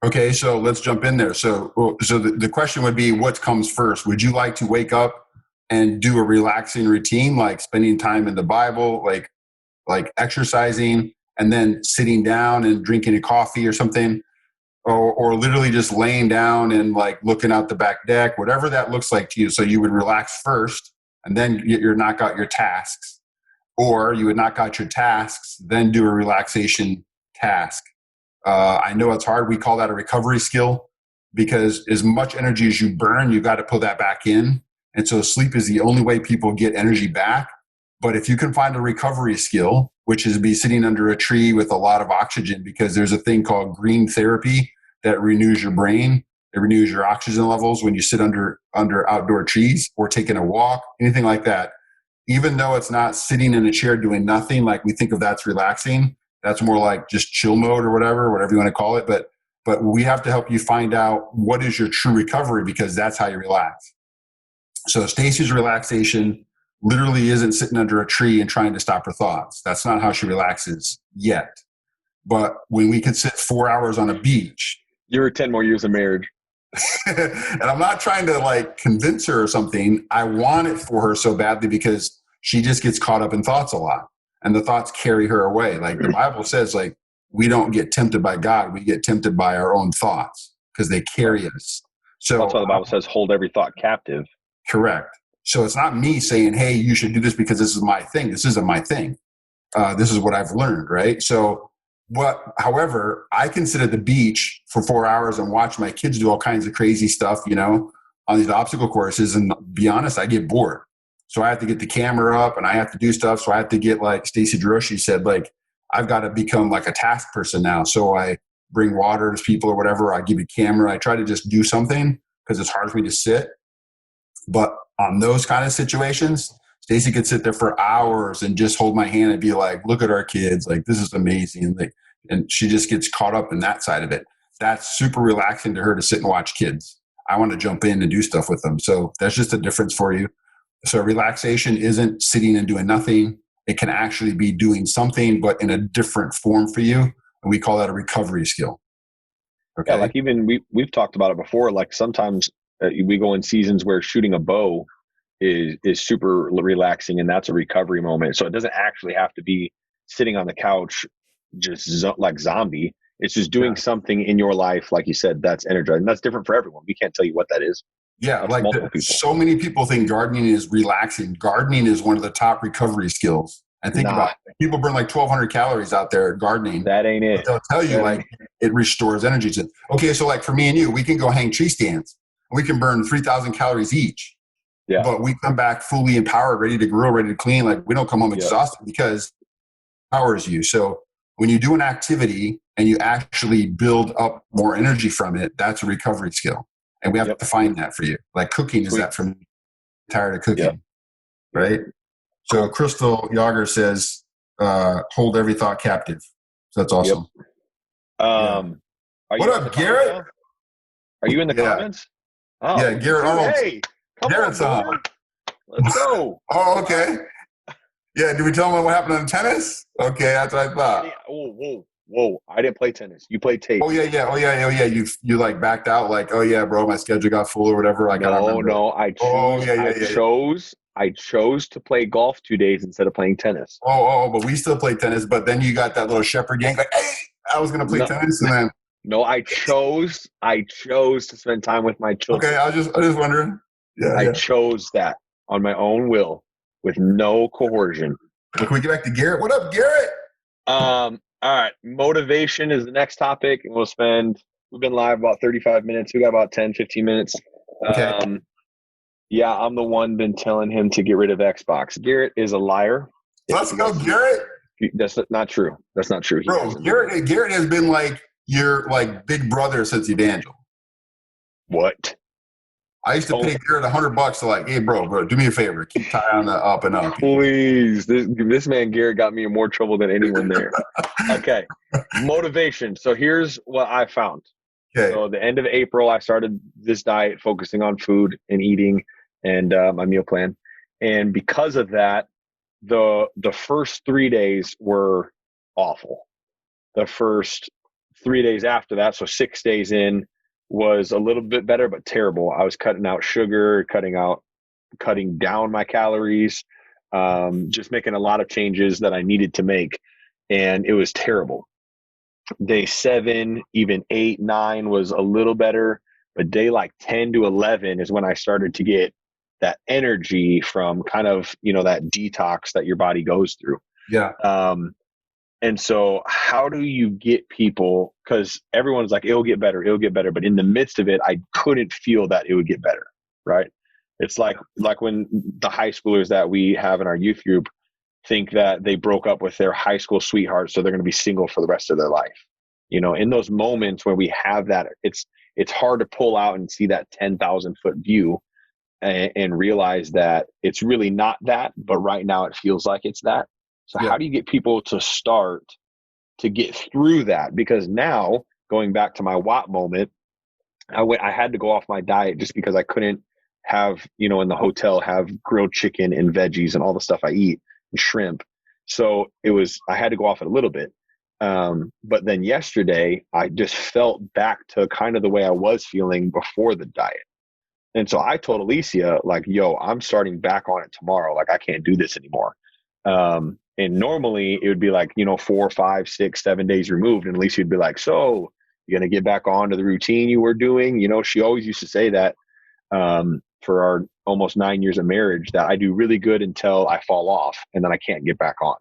Okay, so let's jump in there. So the question would be, what comes first? Would you like to wake up and do a relaxing routine, like spending time in the Bible, like exercising, and then sitting down and drinking a coffee or something, or literally just laying down and like looking out the back deck, whatever that looks like to you? So you would relax first, and then you knock out your tasks. Or you would knock out your tasks, then do a relaxation task. I know it's hard. We call that a recovery skill because as much energy as you burn, you got to put that back in. And so sleep is the only way people get energy back. But if you can find a recovery skill, which is be sitting under a tree with a lot of oxygen, because there's a thing called green therapy that renews your brain. It renews your oxygen levels when you sit under outdoor trees or taking a walk, anything like that. Even though it's not sitting in a chair doing nothing, like we think of that's relaxing, that's more like just chill mode or whatever you want to call it. But we have to help you find out what is your true recovery, because that's how you relax. So Stacy's relaxation literally isn't sitting under a tree and trying to stop her thoughts. That's not how she relaxes yet. But when we could sit 4 hours on a beach. You're 10 more years of marriage. And I'm not trying to like convince her or something. I want it for her so badly because she just gets caught up in thoughts a lot, and the thoughts carry her away. Like the Bible says, like we don't get tempted by God. We get tempted by our own thoughts because they carry us. So that's why the Bible says, hold every thought captive. correct. So it's not me saying, hey, you should do this because this is my thing. This isn't my thing. This is what I've learned, right? So however, I can sit at the beach for 4 hours and watch my kids do all kinds of crazy stuff, on these obstacle courses. And be honest, I get bored. So I have to get the camera up and I have to do stuff. So I have to get, like Stacey Droshi said, like, I've got to become like a task person now. So I bring water to people or whatever. I give you a camera. I try to just do something because it's hard for me to sit. But on those kind of situations, Stacey could sit there for hours and just hold my hand and be like, look at our kids. Like, this is amazing. And she just gets caught up in that side of it. That's super relaxing to her to sit and watch kids. I want to jump in and do stuff with them. So that's just a difference for you. So relaxation isn't sitting and doing nothing. It can actually be doing something, but in a different form for you. And we call that a recovery skill. Okay. Yeah, like even we've talked about it before. Like sometimes we go in seasons where shooting a bow is super relaxing, and that's a recovery moment. So it doesn't actually have to be sitting on the couch just like zombie. It's just doing something in your life, like you said, that's energizing. That's different for everyone. We can't tell you what that is. Yeah, like so many people think gardening is relaxing. Gardening is one of the top recovery skills. And think about it. People burn like 1,200 calories out there gardening. That ain't it. But they'll tell you it restores energy. Okay, so like for me and you, we can go hang tree stands. We can burn 3,000 calories each. Yeah. But we come back fully empowered, ready to grill, ready to clean. Like we don't come home exhausted because it powers you. So when you do an activity and you actually build up more energy from it, that's a recovery skill. And we have to find that for you. Like cooking is that for me. Tired of cooking, right? So Crystal Yager says, hold every thought captive. So that's awesome. What up, Garrett? Are you in the comments? Oh, yeah, Garrett Arnold. Hey, Garrett's on. Let's go. Oh, okay. Yeah, did we tell him what happened on tennis? Okay, that's what I thought. Whoa. I didn't play tennis. You played tape. Oh, yeah. You like backed out like, oh, yeah, bro, my schedule got full or whatever. I chose to play golf 2 days instead of playing tennis. But we still play tennis. But then you got that little shepherd gang like, hey, I was going to play tennis. And then. No, I chose to spend time with my children. Okay, I was just wondering. Yeah, I chose that on my own will with no coercion. Can we get back to Garrett? What up, Garrett? All right. Motivation is the next topic. And we've been live about 35 minutes. We got about 10, 15 minutes. Okay. Yeah, I'm the one been telling him to get rid of Xbox. Garrett is a liar. Let's go, Garrett. That's not true. That's not true. Bro, Garrett has been like your like big brother since Evangel. What? I used to pay Garrett $100 to like, hey, bro, do me a favor. Keep Ty on the up and up. Please. This man, Garrett, got me in more trouble than anyone there. Okay. Motivation. So here's what I found. Okay. So the end of April, I started this diet focusing on food and eating and my meal plan. And because of that, the first 3 days were awful. The first 3 days after that, so 6 days in, was a little bit better, but terrible. I was cutting out sugar, cutting down my calories, just making a lot of changes that I needed to make. And it was terrible. Day 7, even 8, 9 was a little better, but day like 10 to 11 is when I started to get that energy from kind of, that detox that your body goes through. Yeah. And so how do you get people, because everyone's like, it'll get better. But in the midst of it, I couldn't feel that it would get better. Right. It's like when the high schoolers that we have in our youth group think that they broke up with their high school sweetheart, so they're going to be single for the rest of their life. In those moments where we have that, it's hard to pull out and see that 10,000 foot view and realize that it's really not that, but right now it feels like it's that. So how do you get people to start to get through that? Because now, going back to my WOT moment, I had to go off my diet just because I couldn't have, in the hotel, have grilled chicken and veggies and all the stuff I eat and shrimp. So I had to go off it a little bit. But then yesterday, I just felt back to kind of the way I was feeling before the diet. And so I told Alicia, like, yo, I'm starting back on it tomorrow. Like, I can't do this anymore. And normally it would be like, 4, 5, 6, 7 days removed. And Alicia would be like, so, You're going to get back onto the routine you were doing. She always used to say that for our almost 9 years of marriage, that I do really good until I fall off and then I can't get back on.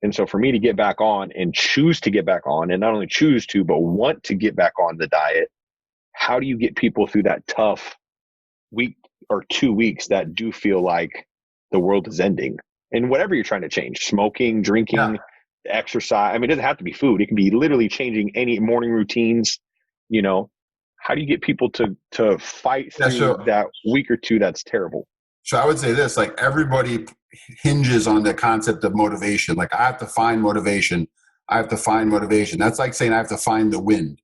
And so for me to get back on and choose to get back on, and not only choose to, but want to get back on the diet, how do you get people through that tough week or 2 weeks that do feel like the world is ending? And whatever you're trying to change, smoking, drinking, exercise. I mean, it doesn't have to be food. It can be literally changing any morning routines. How do you get people to fight through that week or two that's terrible? So I would say this, like everybody hinges on the concept of motivation. Like I have to find motivation. I have to find motivation. That's like saying I have to find the wind.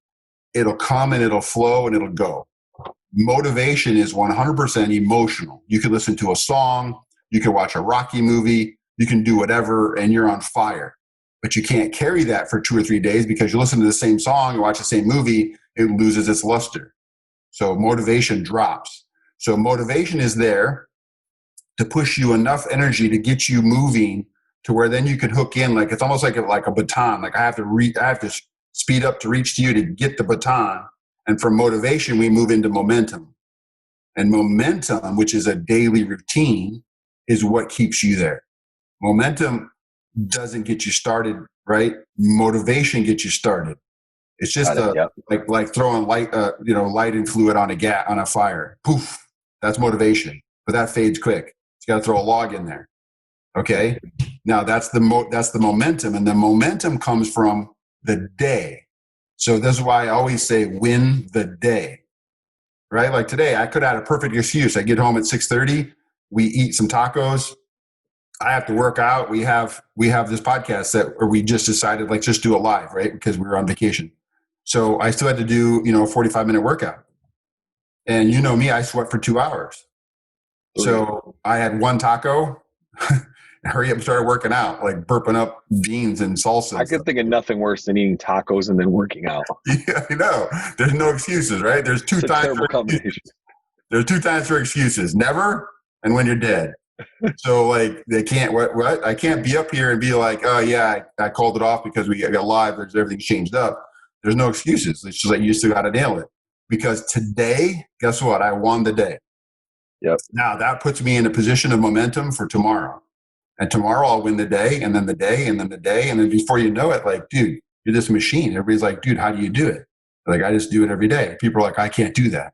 It'll come and it'll flow and it'll go. Motivation is 100% emotional. You can listen to a song, you can watch a Rocky movie, you can do whatever, and you're on fire. But you can't carry that for 2 or 3 days because you listen to the same song, you watch the same movie, it loses its luster. So motivation drops. So motivation is there to push you enough energy to get you moving to where then you can hook in. Like it's almost like a baton. Like I have to speed up to reach to you to get the baton. And from motivation, we move into momentum. And momentum, which is a daily routine, is what keeps you there. Momentum doesn't get you started, right? Motivation gets you started. It's just like throwing light and fluid on a fire. Poof, that's motivation, but that fades quick. You got to throw a log in there. Okay, now that's the momentum, and the momentum comes from the day. So this is why I always say win the day, right? Like today, I could have had a perfect excuse. I get home at 6:30. We eat some tacos. I have to work out. We have this podcast where we just decided, like, just do it live, right? Because we were on vacation. So I still had to do, a 45-minute workout. And you know me, I sweat for 2 hours. So I had one taco, hurry up and started working out, like burping up beans and salsa. I could think of nothing worse than eating tacos and then working out. Yeah, I know. There's no excuses, right? There's two times for excuses. Never and when you're dead. So like they can't what I can't be up here and be like, oh yeah, I called it off because we got live. Everything's changed up. There's no excuses. It's just like you still got to nail it. Because today, guess what? I won the day. Yep. Now that puts me in a position of momentum for tomorrow. And tomorrow I'll win the day, and then the day, and then the day, and then before you know it, like, dude, you're this machine. Everybody's like, dude, how do you do it? Like, I just do it every day. People are like, I can't do that.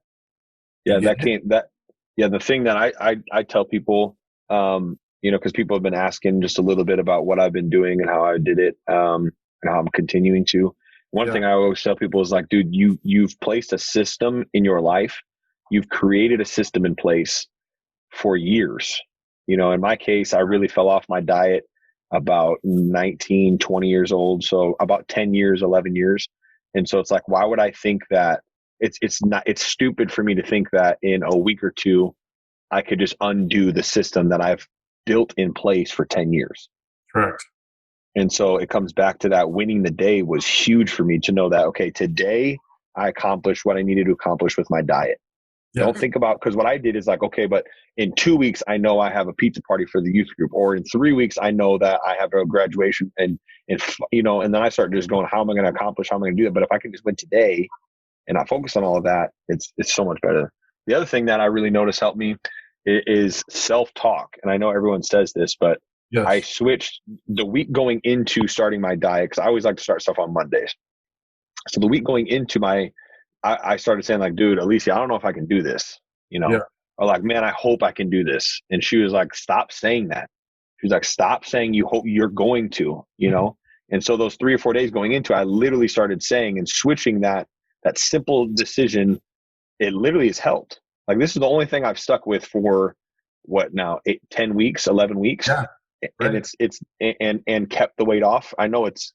Yeah, the thing that I tell people, because people have been asking just a little bit about what I've been doing and how I did it, and how I'm continuing to. One thing I always tell people is like, dude, you've placed a system in your life. You've created a system in place for years. In my case, I really fell off my diet about 19, 20 years old. So about 10 years, 11 years. And so it's like, why would I think that it's stupid for me to think that in a week or two, I could just undo the system that I've built in place for 10 years. Correct. And so it comes back to that winning the day was huge for me to know that, okay, today I accomplished what I needed to accomplish with my diet. Yeah. Don't think about, because what I did is like, okay, but in 2 weeks, I know I have a pizza party for the youth group, or in 3 weeks, I know that I have a graduation and then I start just going, how am I going to accomplish? How am I going to do that? But if I can just win today and not focus on all of that, it's so much better. The other thing that I really noticed helped me is self-talk. And I know everyone says this, but yes. I switched the week going into starting my diet, because I always like to start stuff on Mondays. So the week going into I started saying like, dude, Alicia, I don't know if I can do this, or like, man, I hope I can do this. And she was like, stop saying that. She was like, stop saying you hope you're going to, And so those 3 or 4 days going into, I literally started saying and switching that simple decision. It literally has helped. Like, this is the only thing I've stuck with for what now, 10 weeks, 11 weeks. Yeah, right. And it's and kept the weight off. I know it's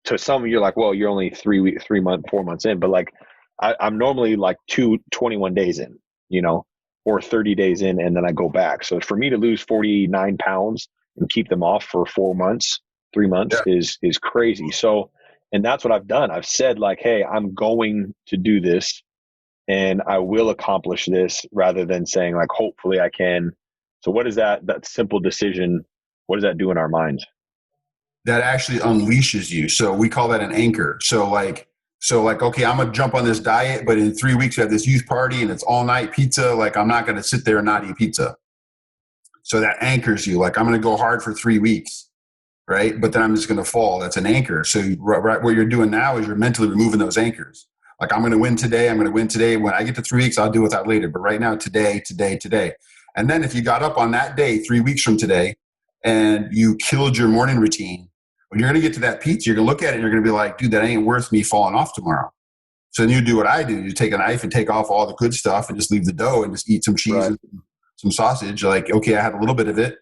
to some of you, like, well, you're only 4 months in, but like, I'm normally like 21 days in, or 30 days in, and then I go back. So for me to lose 49 pounds and keep them off for 4 months, 3 months is crazy. So, and that's what I've done. I've said like, hey, I'm going to do this and I will accomplish this, rather than saying like, hopefully I can. So what is that simple decision? What does that do in our minds? That actually unleashes you. So we call that an anchor. So like, So like, okay, I'm going to jump on this diet, but in 3 weeks we have this youth party and it's all night pizza. Like, I'm not going to sit there and not eat pizza. So that anchors you. Like, I'm going to go hard for 3 weeks, right? But then I'm just going to fall. That's an anchor. So right, what you're doing now is you're mentally removing those anchors. Like, I'm going to win today. I'm going to win today. When I get to 3 weeks, I'll deal with that later. But right now, today. And then if you got up on that day, 3 weeks from today, and you killed your morning routine, when you're going to get to that pizza, you're going to look at it and you're going to be like, dude, that ain't worth me falling off tomorrow. So then you do what I do. You take a knife and take off all the good stuff and just leave the dough and just eat some cheese and some sausage. Like, okay, I had a little bit of it,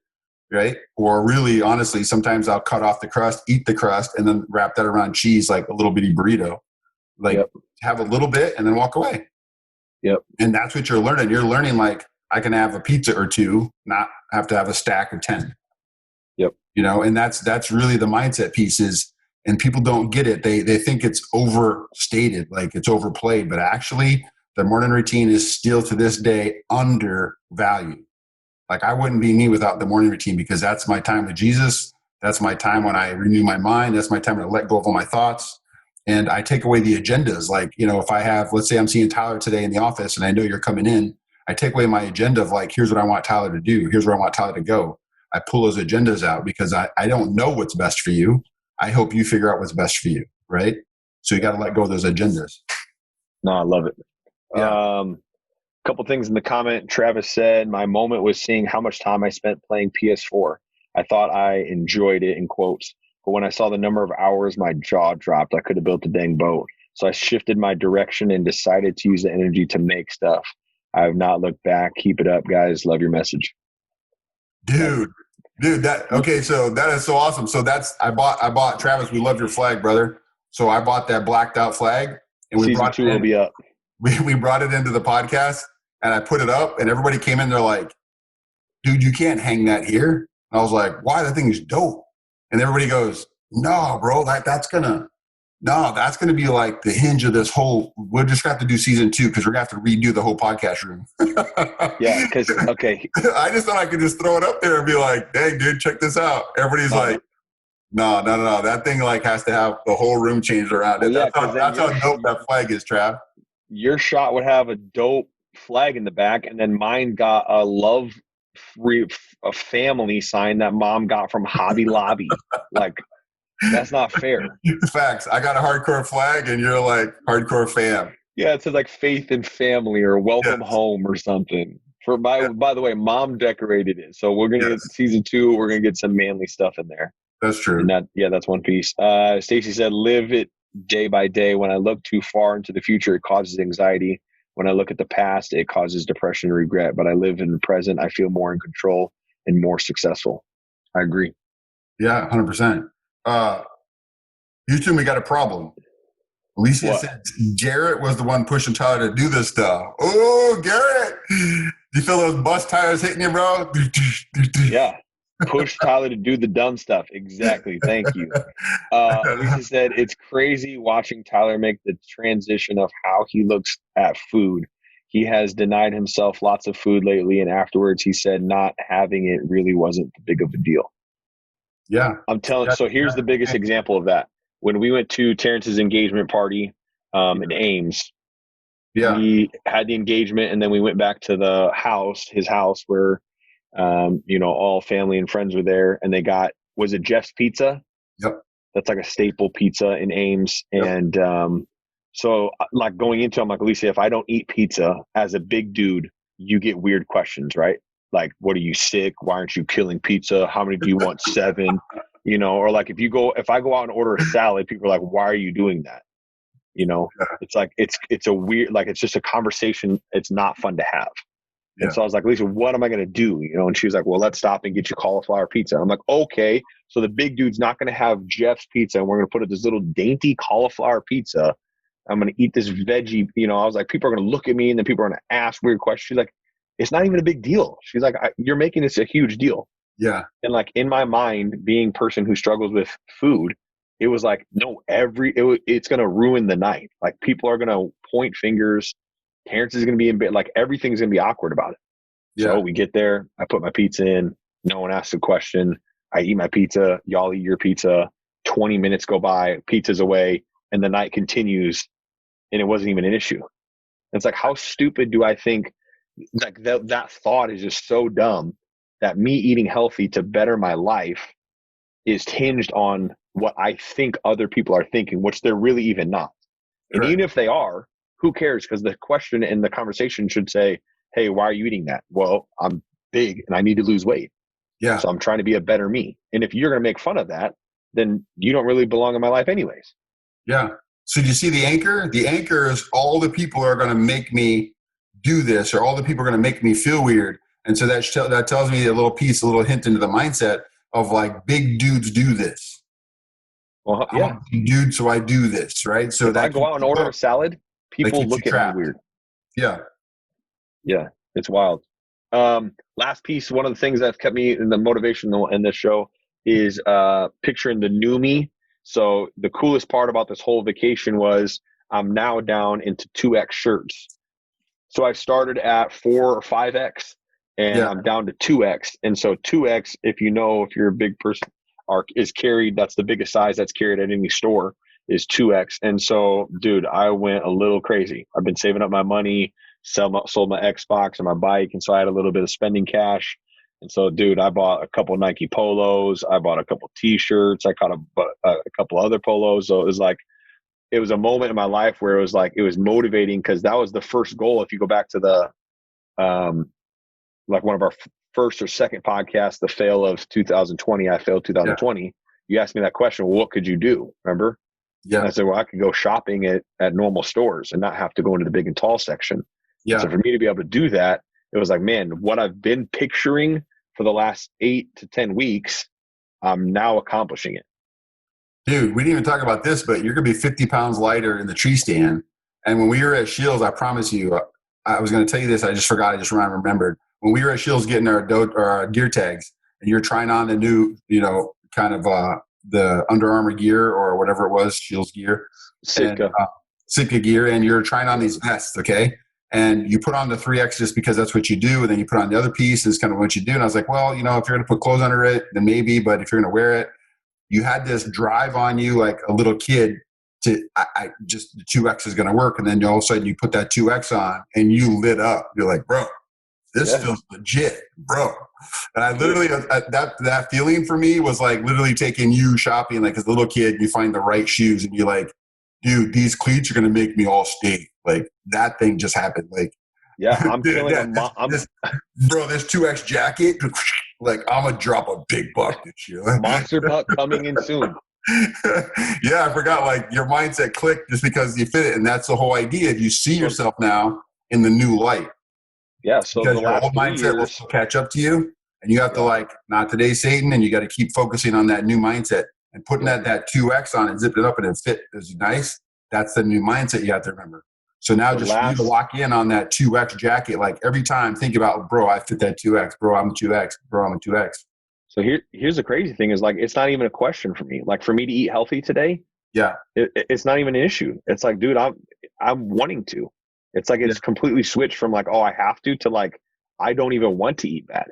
right? Or really, honestly, sometimes I'll cut off the crust, eat the crust, and then wrap that around cheese like a little bitty burrito. Like, have a little bit and then walk away. Yep. And that's what you're learning. You're learning, like, I can have a pizza or two, not have to have a stack of 10. Yep. You know, and that's really the mindset pieces. And people don't get it. They think it's overstated, like it's overplayed. But actually, the morning routine is still to this day undervalued. Like, I wouldn't be me without the morning routine, because that's my time with Jesus. That's my time when I renew my mind. That's my time to let go of all my thoughts. And I take away the agendas. Like, you know, if I have, let's say I'm seeing Tyler today in the office and I know you're coming in, I take away my agenda of like, here's what I want Tyler to do. Here's where I want Tyler to go. I pull those agendas out because I don't know what's best for you. I hope you figure out what's best for you, right? So you got to let go of those agendas. No, I love it. Yeah. Couple things in the comment. Travis said, my moment was seeing how much time I spent playing PS4. I thought I enjoyed it, in quotes. But when I saw the number of hours, my jaw dropped. I could have built a dang boat. So I shifted my direction and decided to use the energy to make stuff. I have not looked back. Keep it up, guys. Love your message. Dude, that okay, so that is so awesome. So that's I bought Travis, we love your flag, brother. So I bought that blacked out flag and we Season brought 2 will be up. We brought it into the podcast and I put it up and everybody came in, they're like, dude, you can't hang that here. And I was like, why? That thing is dope. And everybody goes, no, bro, that's gonna be like the hinge of this whole. We'll just have to do season 2 because we're gonna have to redo the whole podcast room. Yeah, because okay. I just thought I could just throw it up there and be like, "Dang, dude, check this out." Everybody's like, "No, that thing like has to have the whole room changed around it." Well, That's how dope that flag is, Trav. Your shot would have a dope flag in the back, and then mine got a love free a family sign that mom got from Hobby Lobby. Like, that's not fair. Facts. I got a hardcore flag, and you're like hardcore fam. Yeah, it says like faith and family or welcome home or something. By the way, mom decorated it, so we're gonna get season 2. We're gonna get some manly stuff in there. That's true. And that's one piece. Stacy said, "Live it day by day. When I look too far into the future, it causes anxiety. When I look at the past, it causes depression and regret. But I live in the present. I feel more in control and more successful." I agree. Yeah, 100%. Houston, we got a problem. Alicia said Garrett was the one pushing Tyler to do this stuff. Oh, Garrett. You feel those bus tires hitting you, bro? Yeah. Push Tyler to do the dumb stuff. Exactly. Thank you. Alicia said, it's crazy watching Tyler make the transition of how he looks at food. He has denied himself lots of food lately, and afterwards he said not having it really wasn't big of a deal. Yeah. I'm telling you. So here's the biggest example of that. When we went to Terrence's engagement party in Ames, we had the engagement, and then we went back to the house, his house, where all family and friends were there, and they got, was it Jeff's Pizza? Yep. That's like a staple pizza in Ames. Yep. And so like going into, I'm like, Alicia, if I don't eat pizza as a big dude, you get weird questions, right? Like, what are you, sick? Why aren't you killing pizza? How many do you want? 7? Or like if I go out and order a salad, people are like, why are you doing that? It's like, it's a weird, like, it's just a conversation. It's not fun to have. And so I was like, Lisa, what am I going to do? And she was like, well, let's stop and get you cauliflower pizza. I'm like, okay. So the big dude's not going to have Jeff's Pizza, and we're going to put it this little dainty cauliflower pizza. I'm going to eat this veggie. I was like, people are going to look at me, and then people are going to ask weird questions. She's like, it's not even a big deal. She's like, you're making this a huge deal. Yeah. And like in my mind, being a person who struggles with food, it was like, no, it's going to ruin the night. Like, people are going to point fingers. Terrence is going to be in bed. Like, everything's going to be awkward about it. Yeah. So we get there. I put my pizza in. No one asks a question. I eat my pizza. Y'all eat your pizza. 20 minutes go by. Pizza's away. And the night continues. and it wasn't even an issue. It's like, how stupid do I think, like that thought is just so dumb, that me eating healthy to better my life is hinged on what I think other people are thinking, which they're really even not. And Correct. even if they are, who cares? Because the question in the conversation should say, hey, why are you eating that? Well, I'm big and I need to lose weight. Yeah. So I'm trying to be a better me. And if you're going to make fun of that, then you don't really belong in my life anyways. Yeah. So do you see the anchor? The anchor is all the people are going to make me do this, or all the people are going to make me feel weird. And so that tells me a little piece, a little hint into the mindset of like, big dudes do this. Well, I'm a big dude, so I do this, right? So if that I go out and order a salad, people keeps you look at me trapped. weird. Yeah. Yeah, it's wild. Last piece, one of the things that's kept me in the motivation in this show is picturing the new me. So the coolest part about this whole vacation was I'm now down into 2X shirts. So I started at 4 or 5X, and Yeah. I'm down to 2X. And so 2X, if you're a big person, is carried. That's the biggest size that's carried at any store, is 2X. And so, dude, I went a little crazy. I've been saving up my money, sold my Xbox and my bike, and so I had a little bit of spending cash. And so, dude, I bought a couple Nike polos. I bought a couple T-shirts. I caught a couple other polos. So it was a moment in my life where it was motivating, because that was the first goal. If you go back to the like one of our first or second podcasts, the fail of 2020, I failed 2020. Yeah. You asked me that question, well, what could you do? Remember? Yeah. And I said, well, I could go shopping at normal stores and not have to go into the big and tall section. Yeah. So for me to be able to do that, it was like, man, what I've been picturing for the last 8 to 10 weeks, I'm now accomplishing it. Dude, we didn't even talk about this, but you're going to be 50 pounds lighter in the tree stand. And when we were at Shields, I promise you, I was going to tell you this. I just forgot. I just remembered. When we were at Shields getting our gear tags, and you're trying on the new, kind of the Under Armour gear or whatever it was, Shields gear. Sitka. Sitka gear. And you're trying on these vests, okay? And you put on the 3X just because that's what you do. And then you put on the other piece is kind of what you do. And I was like, well, if you're going to put clothes under it, then maybe. But if you're going to wear it, you had this drive on you like a little kid to, just the 2X is going to work. And then all of a sudden you put that 2X on and you lit up. You're like, bro, this feels legit, bro. And I literally, that feeling for me was like literally taking you shopping, like as a little kid, you find the right shoes and you're like, dude, these cleats are going to make me all state. Like that thing just happened. Like, yeah, I'm feeling this 2X jacket. Like, I'm going to drop a big buck this year. Monster buck coming in soon. Yeah, I forgot. Like, your mindset clicked just because you fit it. And that's the whole idea. You see yourself now in the new light. Yeah, so because the your last old 3 mindset years will still catch up to you. And you have to, like, not today, Satan. And you got to keep focusing on that new mindset. And putting that 2X on and zipping it up and it fit is nice. That's the new mindset you have to remember. So now you to lock in on that 2X jacket. Like every time, think about, bro, I fit that 2X. Bro, I'm a 2X. Bro, I'm a 2X. So here's the crazy thing is like, it's not even a question for me. Like for me to eat healthy today, it's not even an issue. It's like, dude, I'm wanting to. It's like it's completely switched from like, oh, I have to like, I don't even want to eat bad.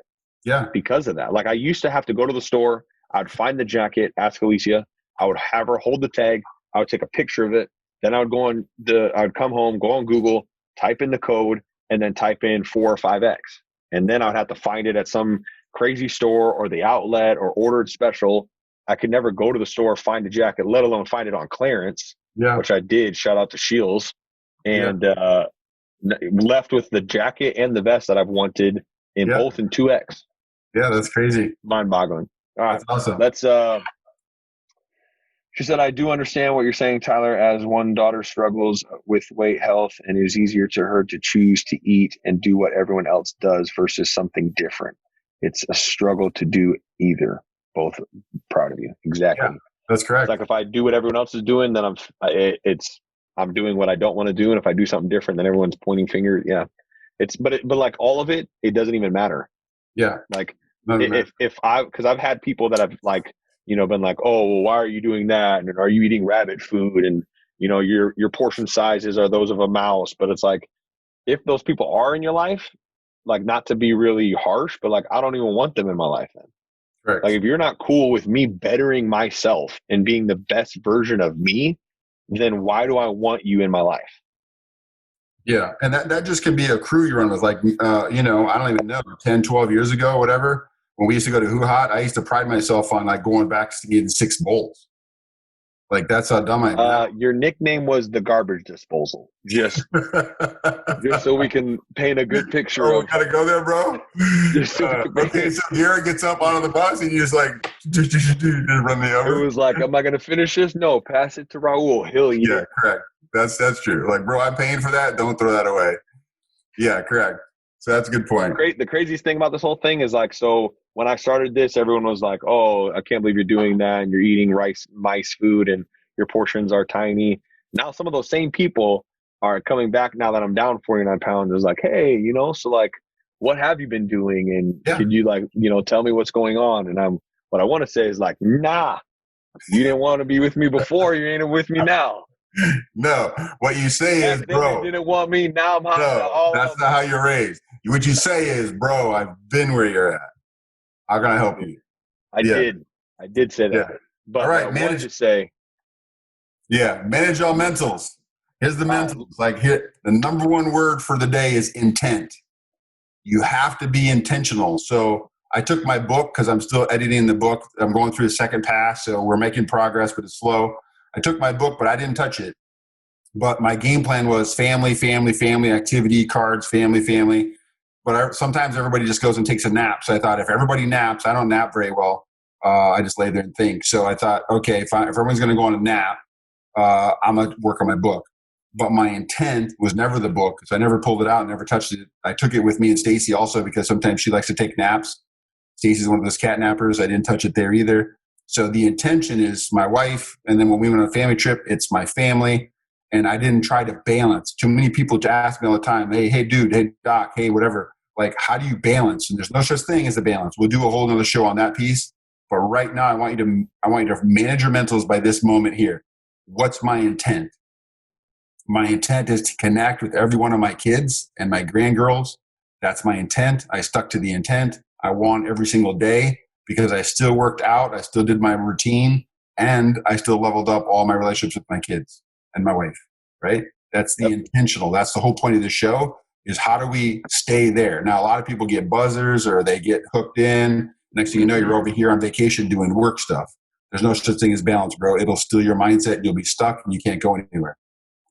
Yeah. Because of that. Like I used to have to go to the store. I'd find the jacket, ask Alicia. I would have her hold the tag. I would take a picture of it. Then I would come home, go on Google, type in the code, and then type in 4 or 5X. And then I'd have to find it at some crazy store or the outlet or ordered special. I could never go to the store, find a jacket, let alone find it on clearance, which I did. Shout out to Shields. And left with the jacket and the vest that I've wanted in both in 2X. Yeah, that's crazy. Mind-boggling. All right. That's awesome. Let's she said, I do understand what you're saying, Tyler, as one daughter struggles with weight health and it is easier to her to choose to eat and do what everyone else does versus something different. It's a struggle to do either. Both proud of you. Exactly. Yeah, that's correct. It's like if I do what everyone else is doing, then I'm doing what I don't want to do. And if I do something different, then everyone's pointing fingers. Yeah. But like all of it, it doesn't even matter. Yeah. Like because I've had people that have like, been like, oh, well, why are you doing that? And are you eating rabbit food? And, your portion sizes are those of a mouse. But it's like, if those people are in your life, like not to be really harsh, but like, I don't even want them in my life then. Correct. Like if you're not cool with me bettering myself and being the best version of me, then why do I want you in my life? Yeah. And that just could be a crew you run with. Like, I don't even know, 10, 12 years ago, whatever, when we used to go to Who Hot, I used to pride myself on like going back to getting 6 bowls. Like, that's how dumb I am. Your nickname was the garbage disposal. Just so we can paint a good picture Oh, of. we gotta go there, bro. Okay, so Garrett gets up onto the bus and you just like run the It over. was like, am I going to finish this? No, pass it to Raul. He'll eat Yeah, it. correct. That's true. Like, bro, I'm paying for that. Don't throw that away. Yeah, correct. So that's a good point. The craziest thing about this whole thing is like, so when I started this, everyone was like, oh, I can't believe you're doing that. And you're eating mice food and your portions are tiny. Now some of those same people are coming back now that I'm down 49 pounds. It's like, hey, so like, what have you been doing? And could you like, tell me what's going on? And what I want to say is like, nah, you didn't want to be with me before. You ain't with me now. No, what you say is, bro, you didn't want me. Now I'm hot. No, that's not how you're raised. What you say is, bro, I've been where you're at. How can I help you? I did say that. Yeah. But all right, manage to say. Yeah, manage your mentals. Here's the mentals. Like, here, the number one word for the day is intent. You have to be intentional. So I took my book because I'm still editing the book. I'm going through the second pass, so we're making progress, but it's slow. I took my book, but I didn't touch it. But my game plan was family, activity, cards, family. But sometimes everybody just goes and takes a nap. So I thought if everybody naps, I don't nap very well. I just lay there and think. So I thought, okay, if everyone's going to go on a nap, I'm going to work on my book. But my intent was never the book, so I never pulled it out, never touched it. I took it with me and Stacy also because sometimes she likes to take naps. Stacy's one of those cat nappers. I didn't touch it there either. So the intention is my wife, and then when we went on a family trip, it's my family. And I didn't try to balance. Too many people to ask me all the time, hey, dude, hey, doc, hey, whatever. Like, how do you balance? And there's no such thing as a balance. We'll do a whole nother show on that piece. But right now, I want you to manage your mentals by this moment here. What's my intent? My intent is to connect with every one of my kids and my grandgirls. That's my intent. I stuck to the intent. I won every single day because I still worked out. I still did my routine, and I still leveled up all my relationships with my kids and my wife, right? That's the intentional. That's the whole point of the show is how do we stay there? Now, a lot of people get buzzers or they get hooked in. Next thing you know, you're over here on vacation doing work stuff. There's no such thing as balance, bro. It'll steal your mindset. You'll be stuck and you can't go anywhere.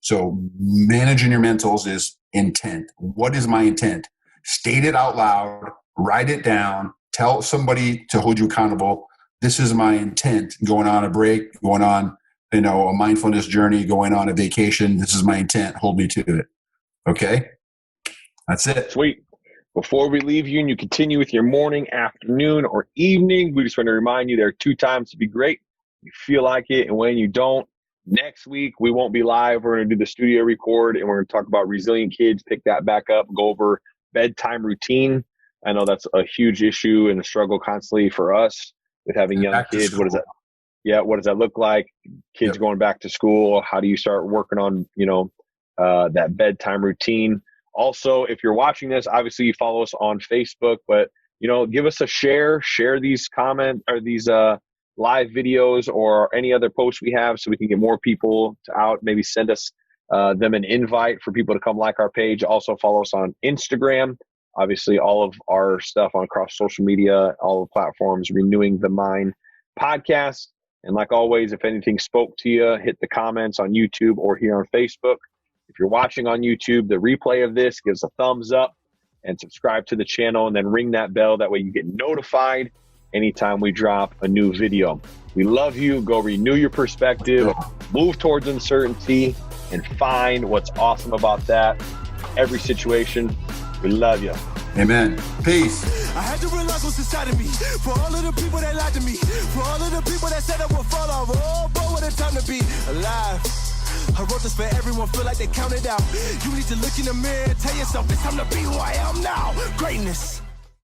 So managing your mentals is intent. What is my intent? State it out loud, write it down, tell somebody to hold you accountable. This is my intent going on a break, going on a mindfulness journey, going on a vacation. This is my intent. Hold me to it. Okay? That's it. Sweet. Before we leave you and you continue with your morning, afternoon, or evening, we just want to remind you there are 2 times to be great. You feel like it, and when you don't. Next week, we won't be live. We're going to do the studio record, and we're going to talk about resilient kids, pick that back up, go over bedtime routine. I know that's a huge issue and a struggle constantly for us with having young kids. What does that? Yeah, what does that look like? Kids going back to school. How do you start working on, that bedtime routine? Also, if you're watching this, obviously you follow us on Facebook, but, give us a share these comments or these live videos or any other posts we have so we can get more people out. Maybe send us them an invite for people to come like our page. Also follow us on Instagram. Obviously, all of our stuff on across social media, all the platforms, Renewing the Mind podcast. And like always, if anything spoke to you, hit the comments on YouTube or here on Facebook. If you're watching on YouTube, the replay of this, gives a thumbs up and subscribe to the channel and then ring that bell. That way you get notified anytime we drop a new video. We love you. Go renew your perspective, move towards uncertainty, and find what's awesome about that. Every situation. We love you. Amen. Peace. I had to realize what's inside of me. For all of the people that lied to me. For all of the people that said I would fall off. Oh, boy, what a time to be alive. I wrote this for everyone, feel like they counted out. You need to look in the mirror and tell yourself it's time to be who I am now. Greatness.